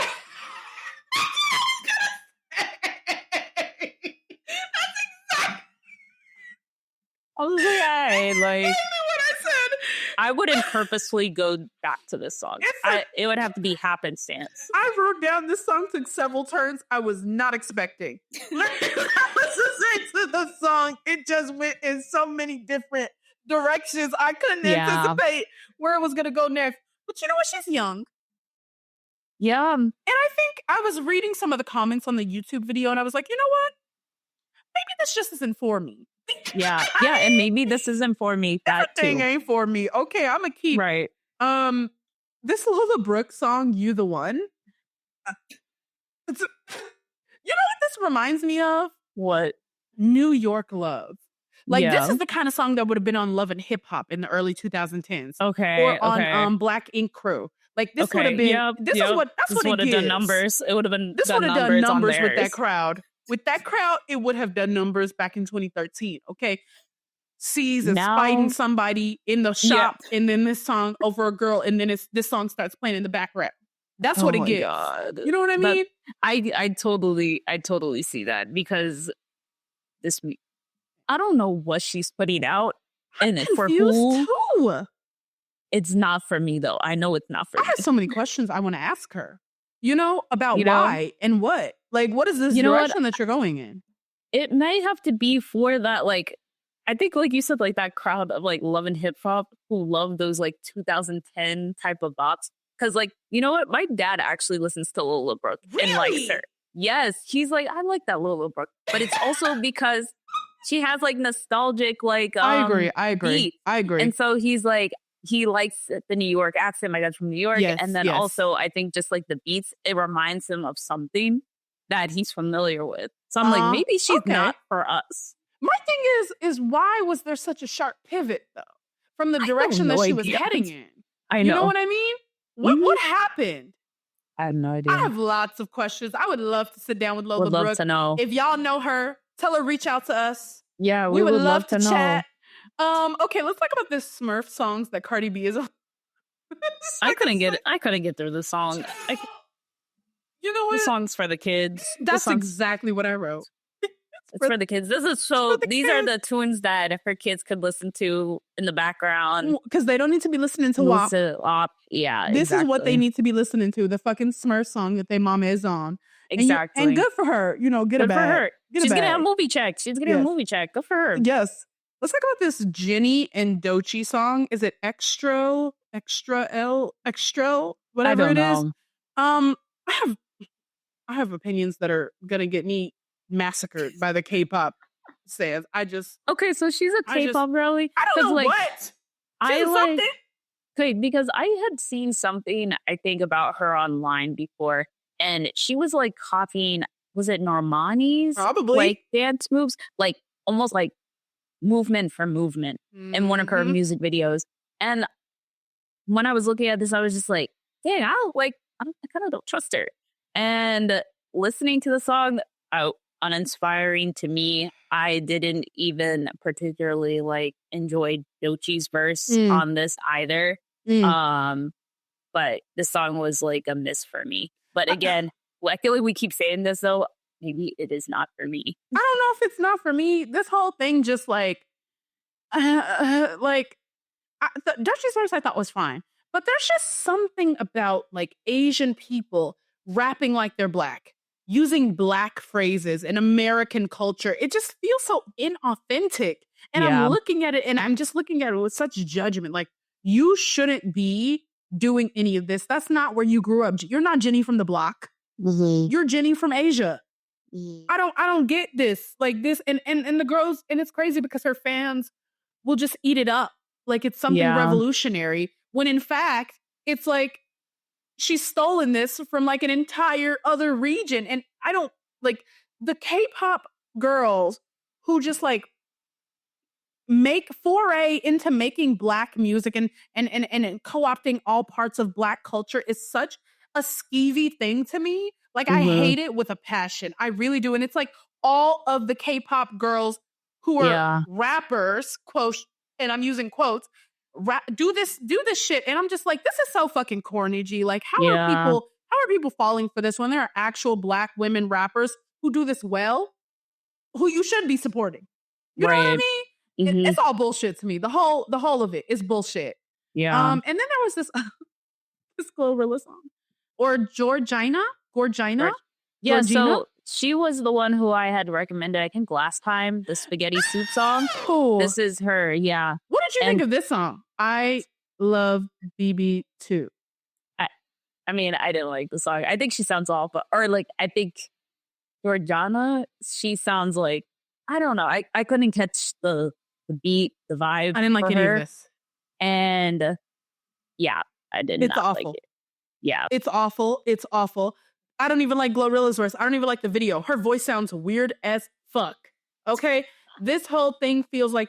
I was like, hey, like, what I said. I wouldn't purposely go back to this song. It would have to be happenstance. I wrote down this song took several turns I was not expecting. I was listening to the song. It just went in so many different directions. I couldn't anticipate where it was going to go next. But you know what? She's young. Yeah. And I think I was reading some of the comments on the YouTube video and I was like, you know what? Maybe this just isn't for me. Yeah. Yeah. And maybe this isn't for me. That Everything too. ain't for me. Okay, I'm gonna keep Right. this Lola Brooke song, You the One. You know what this reminds me of? What? New York Love. Like, Yeah. this is the kind of song that would have been on Love and Hip Hop in the early 2010s. Okay. Or on okay. Black Ink Crew. Like, this would have been Yep, this yep. is what that's This what would it have done gives. numbers. It would have been This done would have done numbers on with that theirs. crowd. With that crowd, it would have done numbers back in 2013. Okay. Sees is Now- fighting somebody in the shop, and then this song over a girl, and then this song starts playing in the background. That's what Oh it my gives. God. You know what I That- mean? I totally see that because I don't know what she's putting out, and for Confused who too. it's not for me though. I know it's not for I me. have so many questions I want to ask her. You know, about You know? why and what. Like, what is this You know what? direction that you're going in? It might have to be for that, like, I think, like you said, like that crowd of like love and hip hop who love those like 2010 type of bops. Because, like, you know what? My dad actually listens to Lola Brooke and likes Really? her. Yes, he's like, I like that Lola Brooke, but it's also because she has like nostalgic, like, I agree. beats. I agree. And so he's like, he likes the New York accent. My dad's from New York, Yes, and then yes. also I think just like the beats, it reminds him of something that he's familiar with. So I'm like, maybe she's okay. not for us. My thing is why was there such a sharp pivot though from the I have direction that no she was idea. heading in? I You know. know what I mean? Mhm. What happened? I have no idea. I have lots of questions. I would love to sit down with Lola Would love Brooke. to know. If y'all know her, tell her reach out to us. Yeah, We would love to know. chat. Okay, let's talk about this Smurf songs that Cardi B is on. I couldn't get through the song. You know The what? song's for the kids. That's the song's, exactly what I wrote. it's for the kids. This is so. for the These are kids. the tunes that her kids could listen to in the background. Because they don't need to be listening to WAP. Listen up. Yeah, This is what they exactly. need to be listening to. The fucking Smurf song that their mama is on. exactly. And good for her. You know, get a Good for bag. her. Get She's a getting a bag. movie check. She's getting a Yes. movie check. Good for her. Yes. Let's talk about this Jenny and Doechii song. Is it Extra, whatever it is? I have opinions that are gonna get me massacred by the K-pop fans. Okay, so she's a K-pop girly. I don't know like, what. I like something. okay, because I had seen something I think about her online before, and she was like copying, was it Normani's Probably like dance moves, like almost like movement for movement in one of her music videos. And when I was looking at this, I was just like, dang, I kind of don't trust her. And listening to the song, uninspiring to me. I didn't even particularly like enjoy Doechii's verse on this either. But the song was like a miss for me. But again, I feel like we keep saying this though. Maybe it is not for me. I don't know if it's not for me. This whole thing just Doechii's verse I thought was fine. But there's just something about like Asian people rapping like they're black, using black phrases in American culture. It just feels so inauthentic. And I'm looking at it and I'm just looking at it with such judgment. Like, you shouldn't be doing any of this. That's not where you grew up. You're not Jenny from the block. You're Jenny from Asia. I don't get this. Like this and the girls, and it's crazy because her fans will just eat it up like it's something revolutionary, when in fact it's like she's stolen this from like an entire other region. And I don't like the K-pop girls who just like make foray into making black music and co-opting all parts of black culture is such a skeevy thing to me. Like, I hate it with a passion. I really do. And it's like all of the K-pop girls who are rappers, quote, and I'm using quotes, do this shit. And I'm just like, this is so fucking corny, G. Like, how are people falling for this when there are actual black women rappers who do this well, who you should be supporting? You know what I mean? It's all bullshit to me. The whole of it is bullshit. Yeah. And then there was this Glorilla song. Or Gorgina? Yeah, so she was the one who I had recommended, I think, last time, the spaghetti soup song. This is her, yeah. What did you think of this song? I love BB too. I mean, I didn't like the song. I think she sounds awful. Or like, I think Gorgina, she sounds like, I don't know. I couldn't catch the beat, the vibe. I didn't like any of this. And yeah, I did not like it. Yeah. It's awful. It's awful. I don't even like Glorilla's verse. I don't even like the video. Her voice sounds weird as fuck. Okay? This whole thing feels like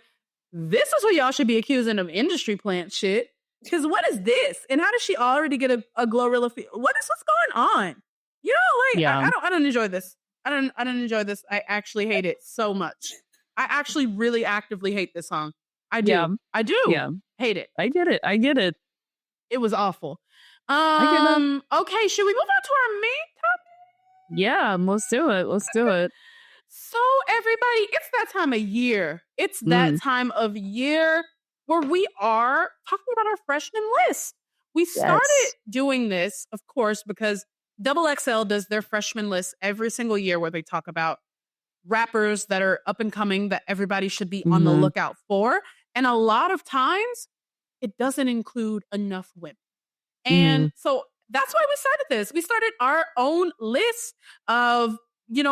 this is what y'all should be accusing of industry plant shit. Because what is this? And how does she already get a Glorilla feel? What's going on? You know, like, I don't enjoy this. I don't enjoy this. I actually hate it so much. I actually really actively hate this song. I do. Yeah. I do. Yeah. Hate it. I get it. It was awful. Okay, should we move on to our main topic? Yeah, let's do it. So everybody, it's that time of year. It's that time of year where we are talking about our freshman list. We started doing this, of course, because XXL does their freshman list every single year where they talk about rappers that are up and coming that everybody should be on the lookout for. And a lot of times it doesn't include enough women. And so that's why we started this. We started our own list of,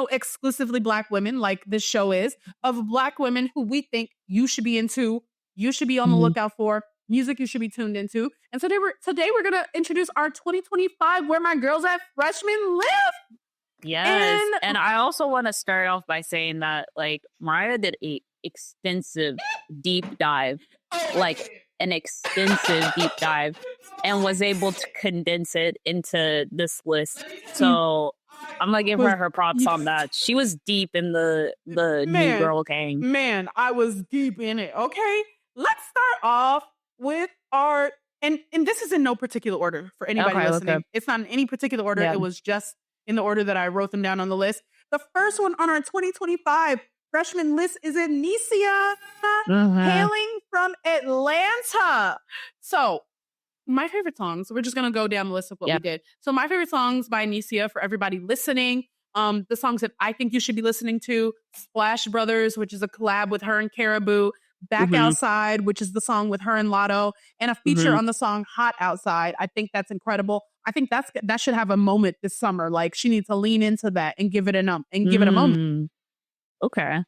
exclusively black women, like this show is, of black women who we think you should be into, you should be on the lookout for, music you should be tuned into. And so today we're going to introduce our 2025 Where My Girls At freshman list. Yes. And I also want to start off by saying that, like, Mariah did a extensive deep dive, and was able to condense it into this list. So I'm gonna give her props on that. She was deep in the New Girl gang. Man, I was deep in it. Okay, let's start off with our and this is in no particular order for anybody listening. Okay. It's not in any particular order. It was just in the order that I wrote them down on the list. The first one on our 2025 freshman list is Anicia, hailing from Atlanta. So my favorite songs, we're just going to go down the list of what we did. So my favorite songs by Anicia for everybody listening. The songs that I think you should be listening to: Splash Brothers, which is a collab with her and Caribou; Back Outside, which is the song with her and Lotto, and a feature on the song Hot Outside. I think that's incredible. I think that should have a moment this summer. Like, she needs to lean into that and give it a moment. Okay.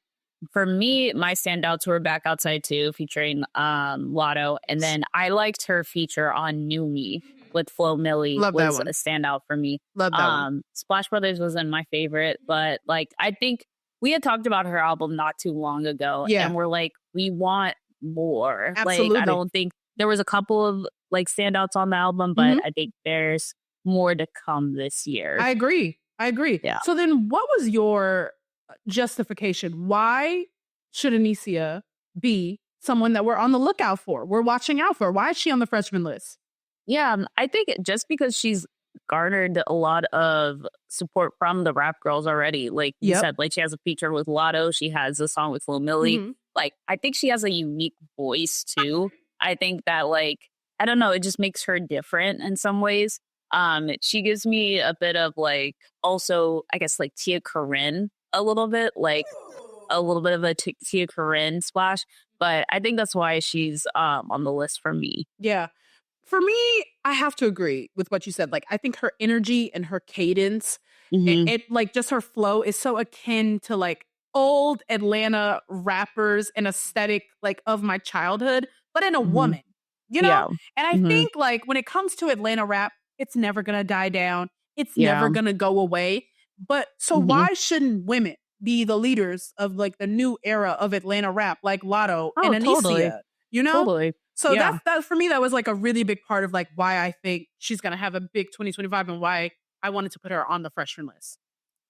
For me, my standouts were Back Outside too, featuring Lotto. And then I liked her feature on New Me with Flo Milli. Love was that one. a standout for me. Love that one. Splash Brothers wasn't my favorite, but like, I think we had talked about her album not too long ago. Yeah. And we're like, we want more. Absolutely. Like, I don't think there was a couple of like standouts on the album, but I think there's more to come this year. I agree. Yeah. So then what was your justification? Why should Anicia be someone that we're on the lookout for? We're watching out for. Why is she on the freshman list? Yeah, I think just because she's garnered a lot of support from the rap girls already. Like you said, like she has a feature with Lotto. She has a song with Flo Milli. Like, I think she has a unique voice too. I think that, like, I don't know, it just makes her different in some ways. She gives me a bit of like, also, I guess, like Tia Corinne a little bit, like a little bit of a Tia Corinne splash. But I think that's why she's on the list for me. Yeah. For me, I have to agree with what you said. Like, I think her energy and her cadence, it like just her flow is so akin to like old Atlanta rappers and aesthetic like of my childhood, but in a woman, you know? Yeah. And I think like when it comes to Atlanta rap, it's never going to die down. It's never going to go away. But so why shouldn't women be the leaders of like the new era of Atlanta rap, like Lotto and Anicia, totally. You know? Totally. So that for me, that was like a really big part of like why I think she's going to have a big 2025 and why I wanted to put her on the freshman list.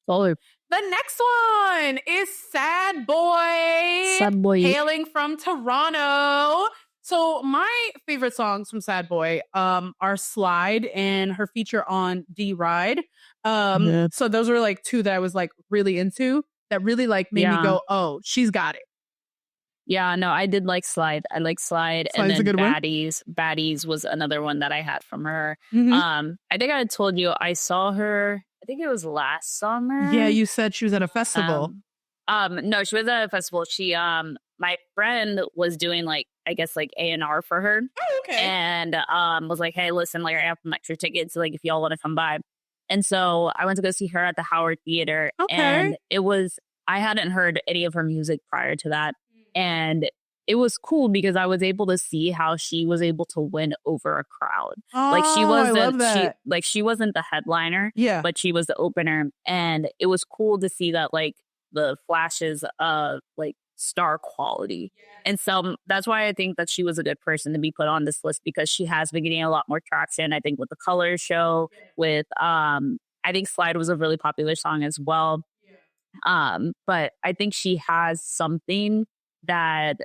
Totally. The next one is Sad Boy. Sad Boy. Hailing from Toronto. So my favorite songs from Sad Boy are Slide and her feature on D-Ride. So those were like two that I was like really into that really like made me go, oh, she's got it. Yeah, no, I did like Slide. I like Slide. Slide's and a good one. Baddies was another one that I had from her. I think I told you I saw her, I think it was last summer. Yeah, you said she was at a festival. No, she was at a festival. She my friend was doing like, I guess like A&R for her. Oh, okay. And was like, hey, listen, like I have some extra tickets, like if y'all want to come by. And so I went to go see her at the Howard Theater. Okay. And I hadn't heard any of her music prior to that. And it was cool because I was able to see how she was able to win over a crowd. Like she wasn't the headliner, but she was the opener. And it was cool to see that like the flashes of like star quality. And so that's why I think that she was a good person to be put on this list, because she has been getting a lot more traction. I think with the Colors show, with I think Slide was a really popular song as well. But I think she has something that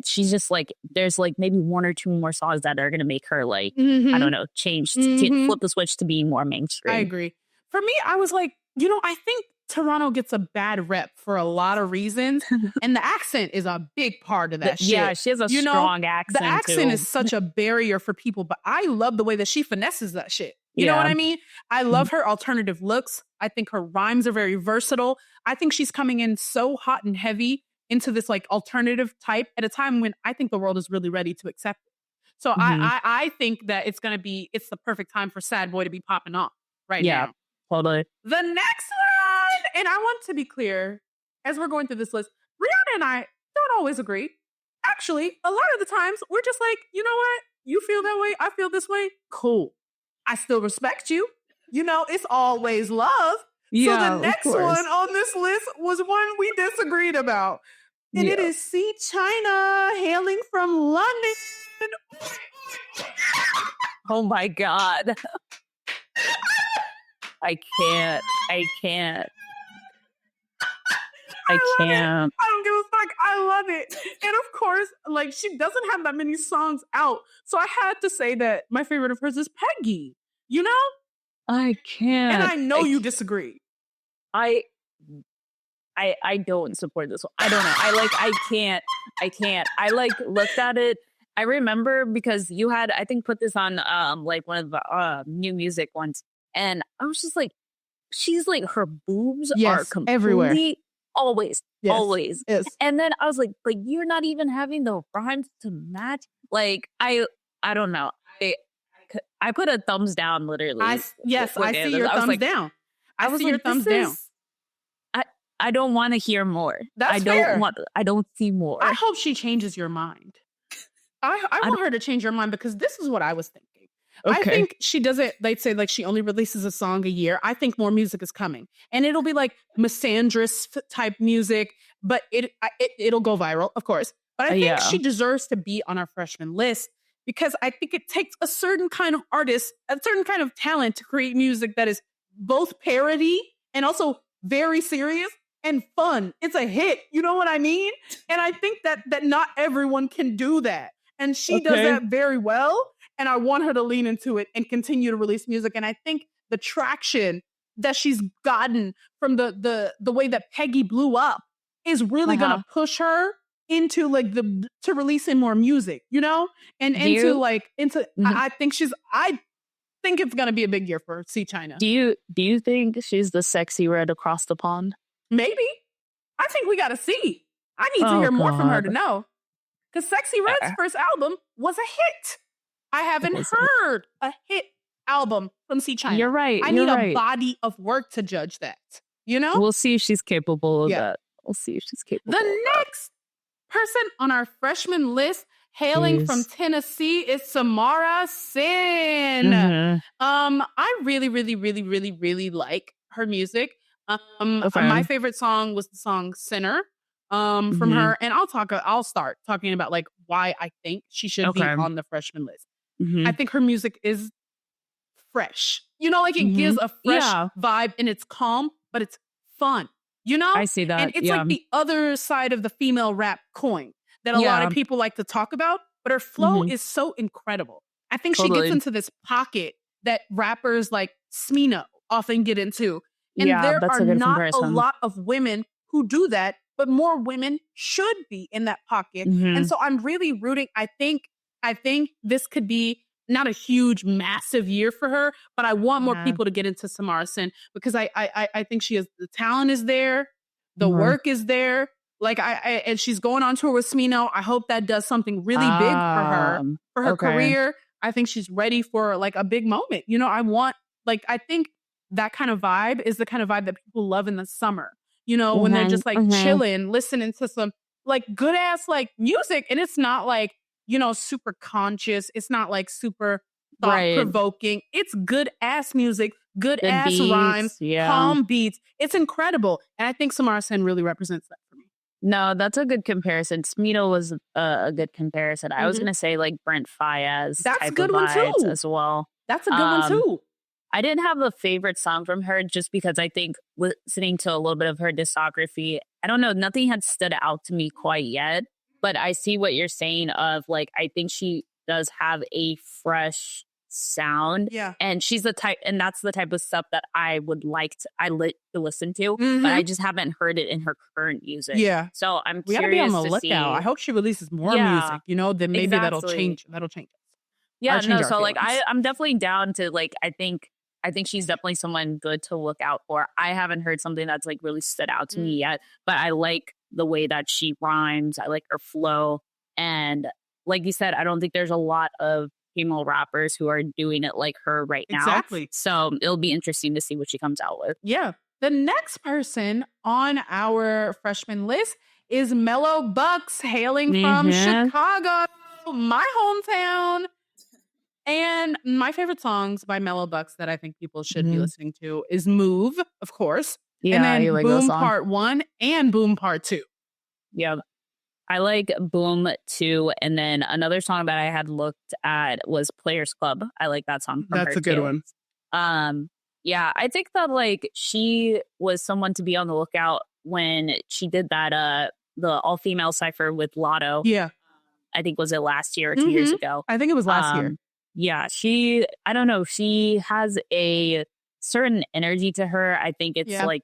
she's just like, there's like maybe one or two more songs that are going to make her like, I don't know, change, flip the switch to being more mainstream. I agree. For me, I was like, I think Toronto gets a bad rep for a lot of reasons. And the accent is a big part of that shit. Yeah, she has a strong accent. The accent too. is such a barrier for people, but I love the way that she finesses that shit. You know what I mean? I love her alternative looks. I think her rhymes are very versatile. I think she's coming in so hot and heavy into this like alternative type at a time when I think the world is really ready to accept it. So I think that it's the perfect time for Sad Boy to be popping off right now. Yeah, totally. The next one, and I want to be clear, as we're going through this list, Rihanna and I don't always agree. Actually, a lot of the times we're just like, you know what? You feel that way, I feel this way. Cool. I still respect you. It's always love. Yeah, so the next one on this list was one we disagreed about. And it is C. China, hailing from London. Oh my God. I can't. I can't. I don't give a fuck. I love it. And of course, like, she doesn't have that many songs out. So I had to say that my favorite of hers is Peggy. I can't. And I know you disagree. I don't support this one. I don't know. I can't. I like looked at it. I remember because you had, I think, put this on like one of the new music ones. And I was just like, she's like, her boobs are Yes, complete. everywhere. Always. Yes, Always. yes. And then I was like, you're not even having the rhymes to match. Like, I don't know. I put a thumbs down, literally. Yes, I see your thumbs down. I see your thumbs down. I don't want to hear more. That's fair. I don't see more. I hope she changes your mind. I want her to change your mind, because this is what I was thinking. Okay. I think she doesn't, they'd say like she only releases a song a year. I think more music is coming, and it'll be like misandrous type music, but it'll go viral, of course. But I think she deserves to be on our freshman list, because I think it takes a certain kind of artist, a certain kind of talent to create music that is both parody and also very serious and fun. It's a hit. You know what I mean? And I think that not everyone can do that. And she does that very well. And I want her to lean into it and continue to release music. And I think the traction that she's gotten from the way that Peggy blew up is really gonna push her into like to releasing more music, you know? And I think it's gonna be a big year for C China. Do you think she's the sexy red across the pond? Maybe. I think we gotta see. I need to hear more from her to know. Because Sexy Red's first album was a hit. I haven't heard a hit album from C China. You're right. I need a body of work to judge that. You know? We'll see if she's capable of that. We'll see if she's capable. The next person on our freshman list, hailing from Tennessee, is Samara Sin. I really, really, really, really, really like her music. My favorite song was the song Sinner. From her, and I'll start talking about like why I think she should be on the freshman list. I think her music is fresh. You know, like it gives a fresh vibe, and it's calm, but it's fun. You know? I see that. And it's like the other side of the female rap coin that a lot of people like to talk about, but her flow is so incredible. I think she gets into this pocket that rappers like Smino often get into. And there are not a lot of women who do that, but more women should be in that pocket. And so I'm really rooting. I think this could be not a huge, massive year for her, but I want more people to get into Samara Sin, because I think she has the talent is there, the work is there. Like and she's going on tour with Smino. I hope that does something really big for her career. I think she's ready for like a big moment. You know, I think that kind of vibe is the kind of vibe that people love in the summer. You know, when they're just like chilling, listening to some like good ass like music. And it's not like, you know, super conscious. It's not like super thought provoking. It's good ass music, good ass beats, rhymes, calm beats. It's incredible. And I think Samara Sin really represents that for me. No, that's a good comparison. Smino was a good comparison. I was going to say like Brent Faiyaz. That's type a good of one too. As well. That's a good one too. I didn't have a favorite song from her just because I think listening to a little bit of her discography, I don't know, nothing had stood out to me quite yet, but I see what you're saying of like, I think she does have a fresh sound. Yeah. And she's the type, and that's the type of stuff that I would like to listen to, but I just haven't heard it in her current music. Yeah. So I'm we curious gotta be on the to lookout. see. I hope she releases more music, you know, then maybe that'll change. Yeah, no, so like I'm definitely down to like, I think she's definitely someone good to look out for. I haven't heard something that's like really stood out to me yet, but I like the way that she rhymes. I like her flow. And like you said, I don't think there's a lot of female rappers who are doing it like her right now. Exactly. So it'll be interesting to see what she comes out with. Yeah. The next person on our freshman list is Mellow Bucks, hailing from Chicago, my hometown. And my favorite songs by Mellow Bucks that I think people should be listening to is Move, of course. Yeah, and then like Boom Part 1 and Boom Part 2. Yeah. I like Boom 2. And then another song that I had looked at was Players Club. I like that song from That's her a good too. one. Yeah, I think that like she was someone to be on the lookout when she did that the all-female cypher with Lotto. Yeah. I think was it last year or 2 years ago. I think it was last year. Yeah, I don't know. She has a certain energy to her. I think it's like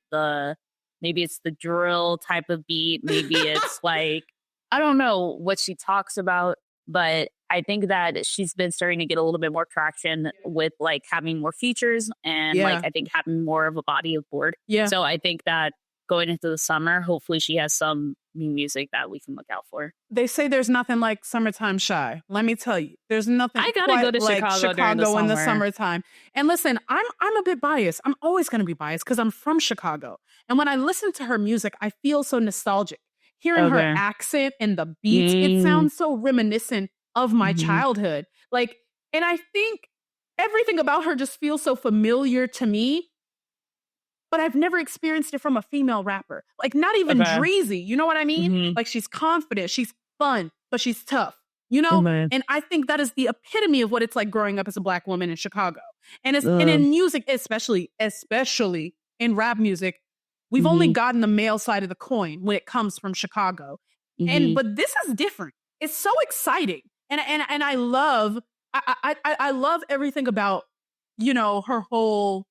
maybe it's the drill type of beat. Maybe it's like, I don't know what she talks about, but I think that she's been starting to get a little bit more traction with like having more features and like I think having more of a body of work. Yeah. So I think that going into the summer, hopefully she has some new music that we can look out for. They say there's nothing like Summertime Shy. Let me tell you, there's nothing I gotta quite go to like Chicago in the summertime. And listen, I'm a bit biased. I'm always going to be biased because I'm from Chicago. And when I listen to her music, I feel so nostalgic. Hearing her accent and the beats, it sounds so reminiscent of my childhood. Like, and I think everything about her just feels so familiar to me. But I've never experienced it from a female rapper. Like, not even Dreezy. You know what I mean? Like, she's confident, she's fun, but she's tough. You know? And I think that is the epitome of what it's like growing up as a Black woman in Chicago. And it's and in music, especially in rap music, we've only gotten the male side of the coin when it comes from Chicago. But this is different. It's so exciting. And I love I love everything about, you know, her whole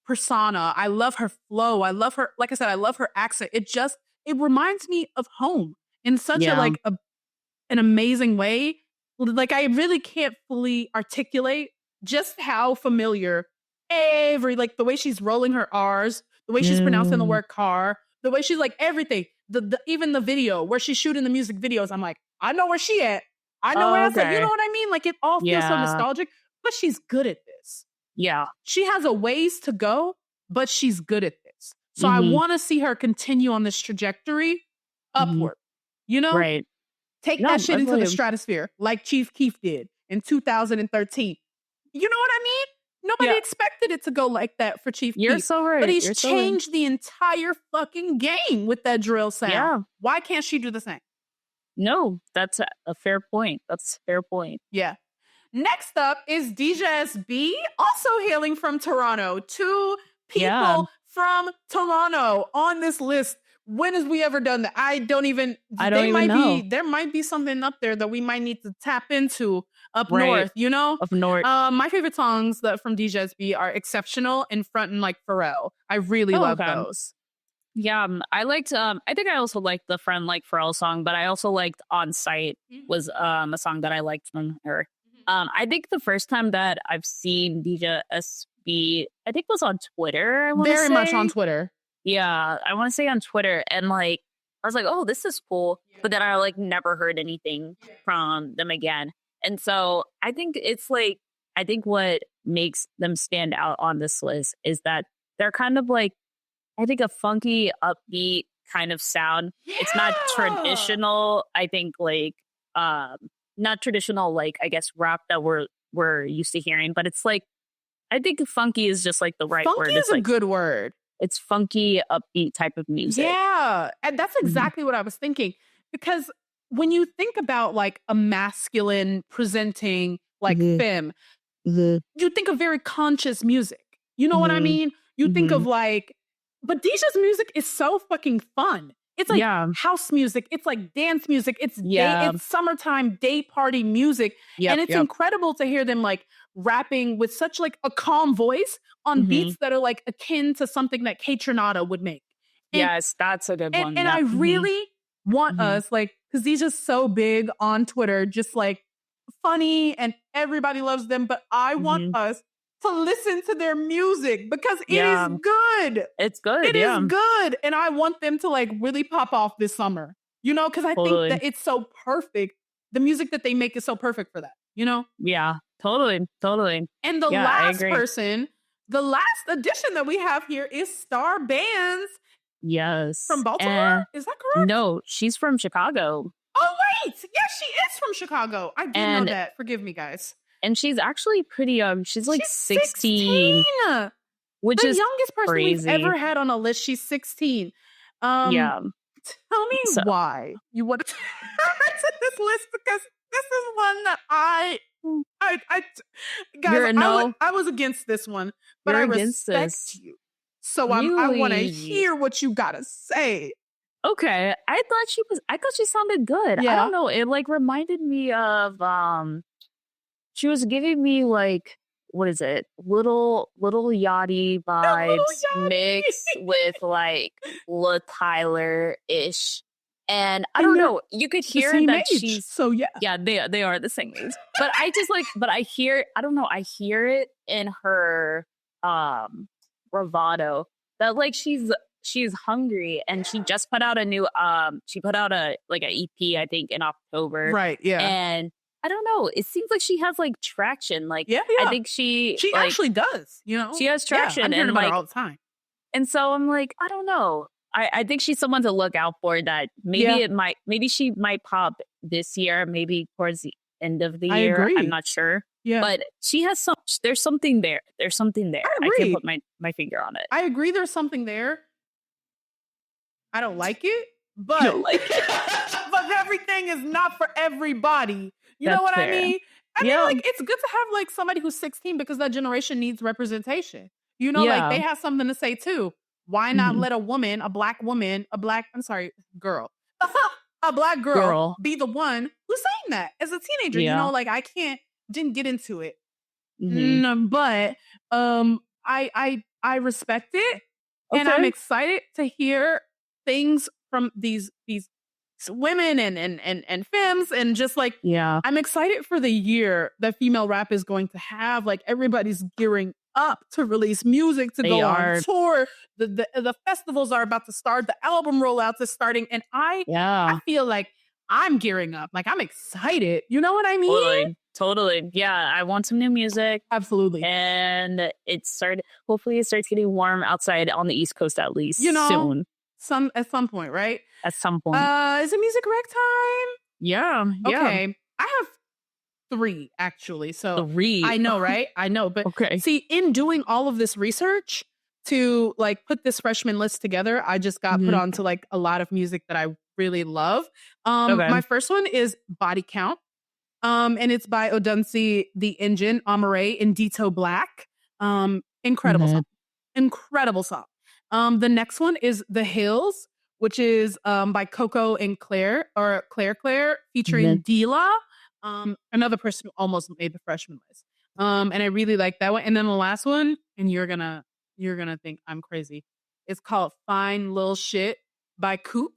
persona. I love her flow. I love her, like I said, I love her accent. It reminds me of home in such an amazing way. Like, I really can't fully articulate just how familiar like the way she's rolling her R's, the way she's pronouncing the word car, the way she's like everything, even the video where she's shooting the music videos. I'm like, I know where she at. I know where I said, you know what I mean? Like, it all feels so nostalgic, but she's good at this. Yeah. She has a ways to go, but she's good at this. So I want to see her continue on this trajectory upward, you know? Right. Take that shit into the stratosphere like Chief Keef did in 2013. You know what I mean? Nobody expected it to go like that for Chief Keef. You're so right. But he's changed the entire fucking game with that drill sound. Yeah. Why can't she do the same? No, that's a fair point. That's a fair point. Yeah. Next up is DJ SB, also hailing from Toronto. Two people from Toronto on this list. When has we ever done that? I don't even know. There might be something up there that we might need to tap into up north, you know? Up north. My favorite songs from DJ SB are Exceptional and Front and like Pharrell. I really love those. Yeah, I liked, I think I also liked the Friend Like Pharrell song, but I also liked On Sight was a song that I liked from her. I think the first time that I've seen DJ SB, I think was on Twitter. Very much on Twitter. Yeah, I want to say on Twitter. And like, I was like, oh, this is cool. But then I like never heard anything from them again. And so I think it's like, I think what makes them stand out on this list is that they're kind of like, I think a funky, upbeat kind of sound. Yeah! It's not traditional, I think, like, not traditional, like, I guess, rap that we're used to hearing. But it's like, I think funky is just like the right word. Funky is a good word. It's funky, upbeat type of music. Yeah. And that's exactly what I was thinking. Because when you think about like a masculine presenting like femme, you think of very conscious music. You know what I mean? You think of like, but Deja's music is so fucking fun. It's like house music. It's like dance music. It's it's summertime day party music. And it's incredible to hear them like rapping with such like a calm voice on beats that are like akin to something that Kaytranada would make. And, yes, that's a good one. And I really want us, like, because Deja's so big on Twitter, just like funny and everybody loves them. But I want us to listen to their music because it is good. It's good. It is good. And I want them to like really pop off this summer, you know, because I think that it's so perfect. The music that they make is so perfect for that, you know? Yeah, totally. And the last addition that we have here is Star Bands. Yes. From Baltimore? Is that correct? No, she's from Chicago. Oh, wait. Yes, she is from Chicago. I didn't know that. Forgive me, guys. And she's actually pretty young. She's like 16. Which the is youngest person crazy. we've ever had on a list. She's 16. Tell me why you want to to this list, because this is one that I guys, I was against this one, but I respect you. So I want to hear what you gotta say. Okay. I thought she sounded good. Yeah. I don't know. It like reminded me of she was giving me like, what is it? Little Yachty vibes mixed with like Lil Tyler-ish And I And don't they're know, you could the hear same that age. she's So yeah. yeah, they are the same age. But I just like, but I hear, I don't know, I hear it in her bravado that like she's hungry, and she just put out a new she put out a like a EP I think in October. Right. Yeah. And I don't know, it seems like she has like traction. Like Yeah. I Yeah. think she She like actually does. You know. she has Yeah, traction, I'm hearing and about her like all the time. and so I'm like, I don't know. I think she's someone to look out for, that maybe Yeah. maybe she might pop this year, maybe towards the end of the I year. agree. I'm not sure. Yeah. But she has there's something there. There's something there. I I can't agree. put my finger on it. I agree. There's something there. I don't like it, You but don't like but everything is not for everybody. You know That's what I fair. mean? I Yeah. mean, like, it's good to have like somebody who's 16 because that generation needs representation. You know, like Yeah. they have something to say too. Why not Mhm. let a woman, I'm sorry, girl, a black girl Girl. be the one who's saying that as a teenager? You Yeah. know, like didn't get into it. Mhm. But I respect it, and I'm Okay. excited to hear things from these women and femmes, and just like Yeah. I'm excited for the year that female rap is going to have. Like everybody's gearing up to release music, to They go are. on tour. The festivals are about to start. The album rollouts is starting, and I Yeah. feel like I'm gearing up. Like I'm excited. You know what I mean? Totally. Totally. Yeah. I want some new music. Absolutely. And hopefully it starts getting warm outside on the East Coast at least You know, soon. At some point, right? At some point. Is it music rec time? Yeah. Okay. I have 3 actually. So 3. I know, right? I know. But Okay. see, in doing all of this research to like put this freshman list together, I just got put Mhm. onto like a lot of music that I really love. Okay. My first one is Body Count. And it's by Odunsi, The Engine, Amare, and Dito Black. Incredible Mhm. song. Incredible song. The next one is The Hills, which is by Coco and Claire, or Claire, featuring Dila, another person who almost made the freshman list. And I really like that one. And then the last one, and you're gonna think I'm crazy. It's called Fine Lil Shit by Coop.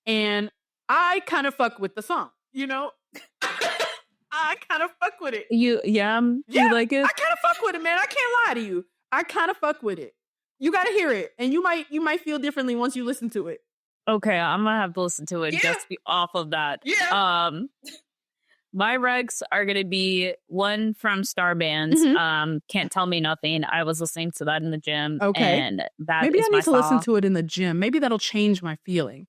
And I kind of fuck with the song, you know? I kind of fuck with it. You like it? I kind of fuck with it, man. I can't lie to you. I kind of fuck with it. You got to hear it, and you might feel differently once you listen to it. Okay, I'm gonna have to listen to it just to be off of that. Yeah. My recs are gonna be one from Star Bands. Can't Tell Me Nothing. I was listening to that in the gym. Okay. And that Maybe is I my need to listen song. to it in the gym. Maybe that'll change my feeling.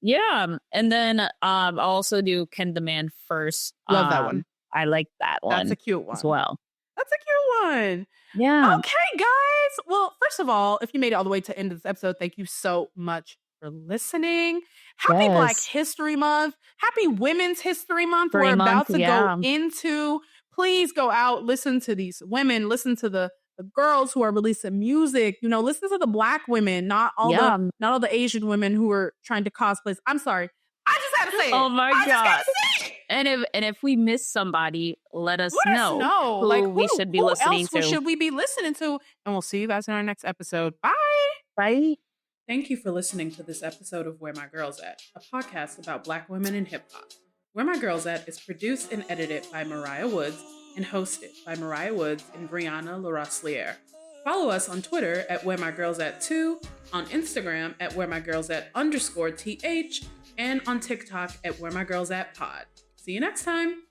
Yeah. And then I'll also do Ken the Man First. Love that one. I like that one. That's a cute one as well. That's a cute one. Yeah. Okay, guys. Well, first of all, if you made it all the way to the end of this episode, thank you so much for listening. Happy Black Yes. History Month. Happy Women's History Month. History We're about Month, to yeah. go into. Please go out, listen to these women, listen to the girls who are releasing music. You know, listen to the Black women, not all the Asian women who are trying to cosplay. I'm sorry. I just had to say it. Oh my I just God. gotta say it. And if we miss somebody, let us Let know. us know. Who Like, we should be who listening else to. should we be listening to? And we'll see you guys in our next episode. Bye. Bye. Thank you for listening to this episode of Where My Girls At, a podcast about Black women in hip hop. Where My Girls At is produced and edited by Mariah Woods and hosted by Mariah Woods and Brianna LaRosliere. Follow us on Twitter at Where My Girls At 2, on Instagram at Where My Girls At _TH, and on TikTok at Where My Girls At Pod. See you next time.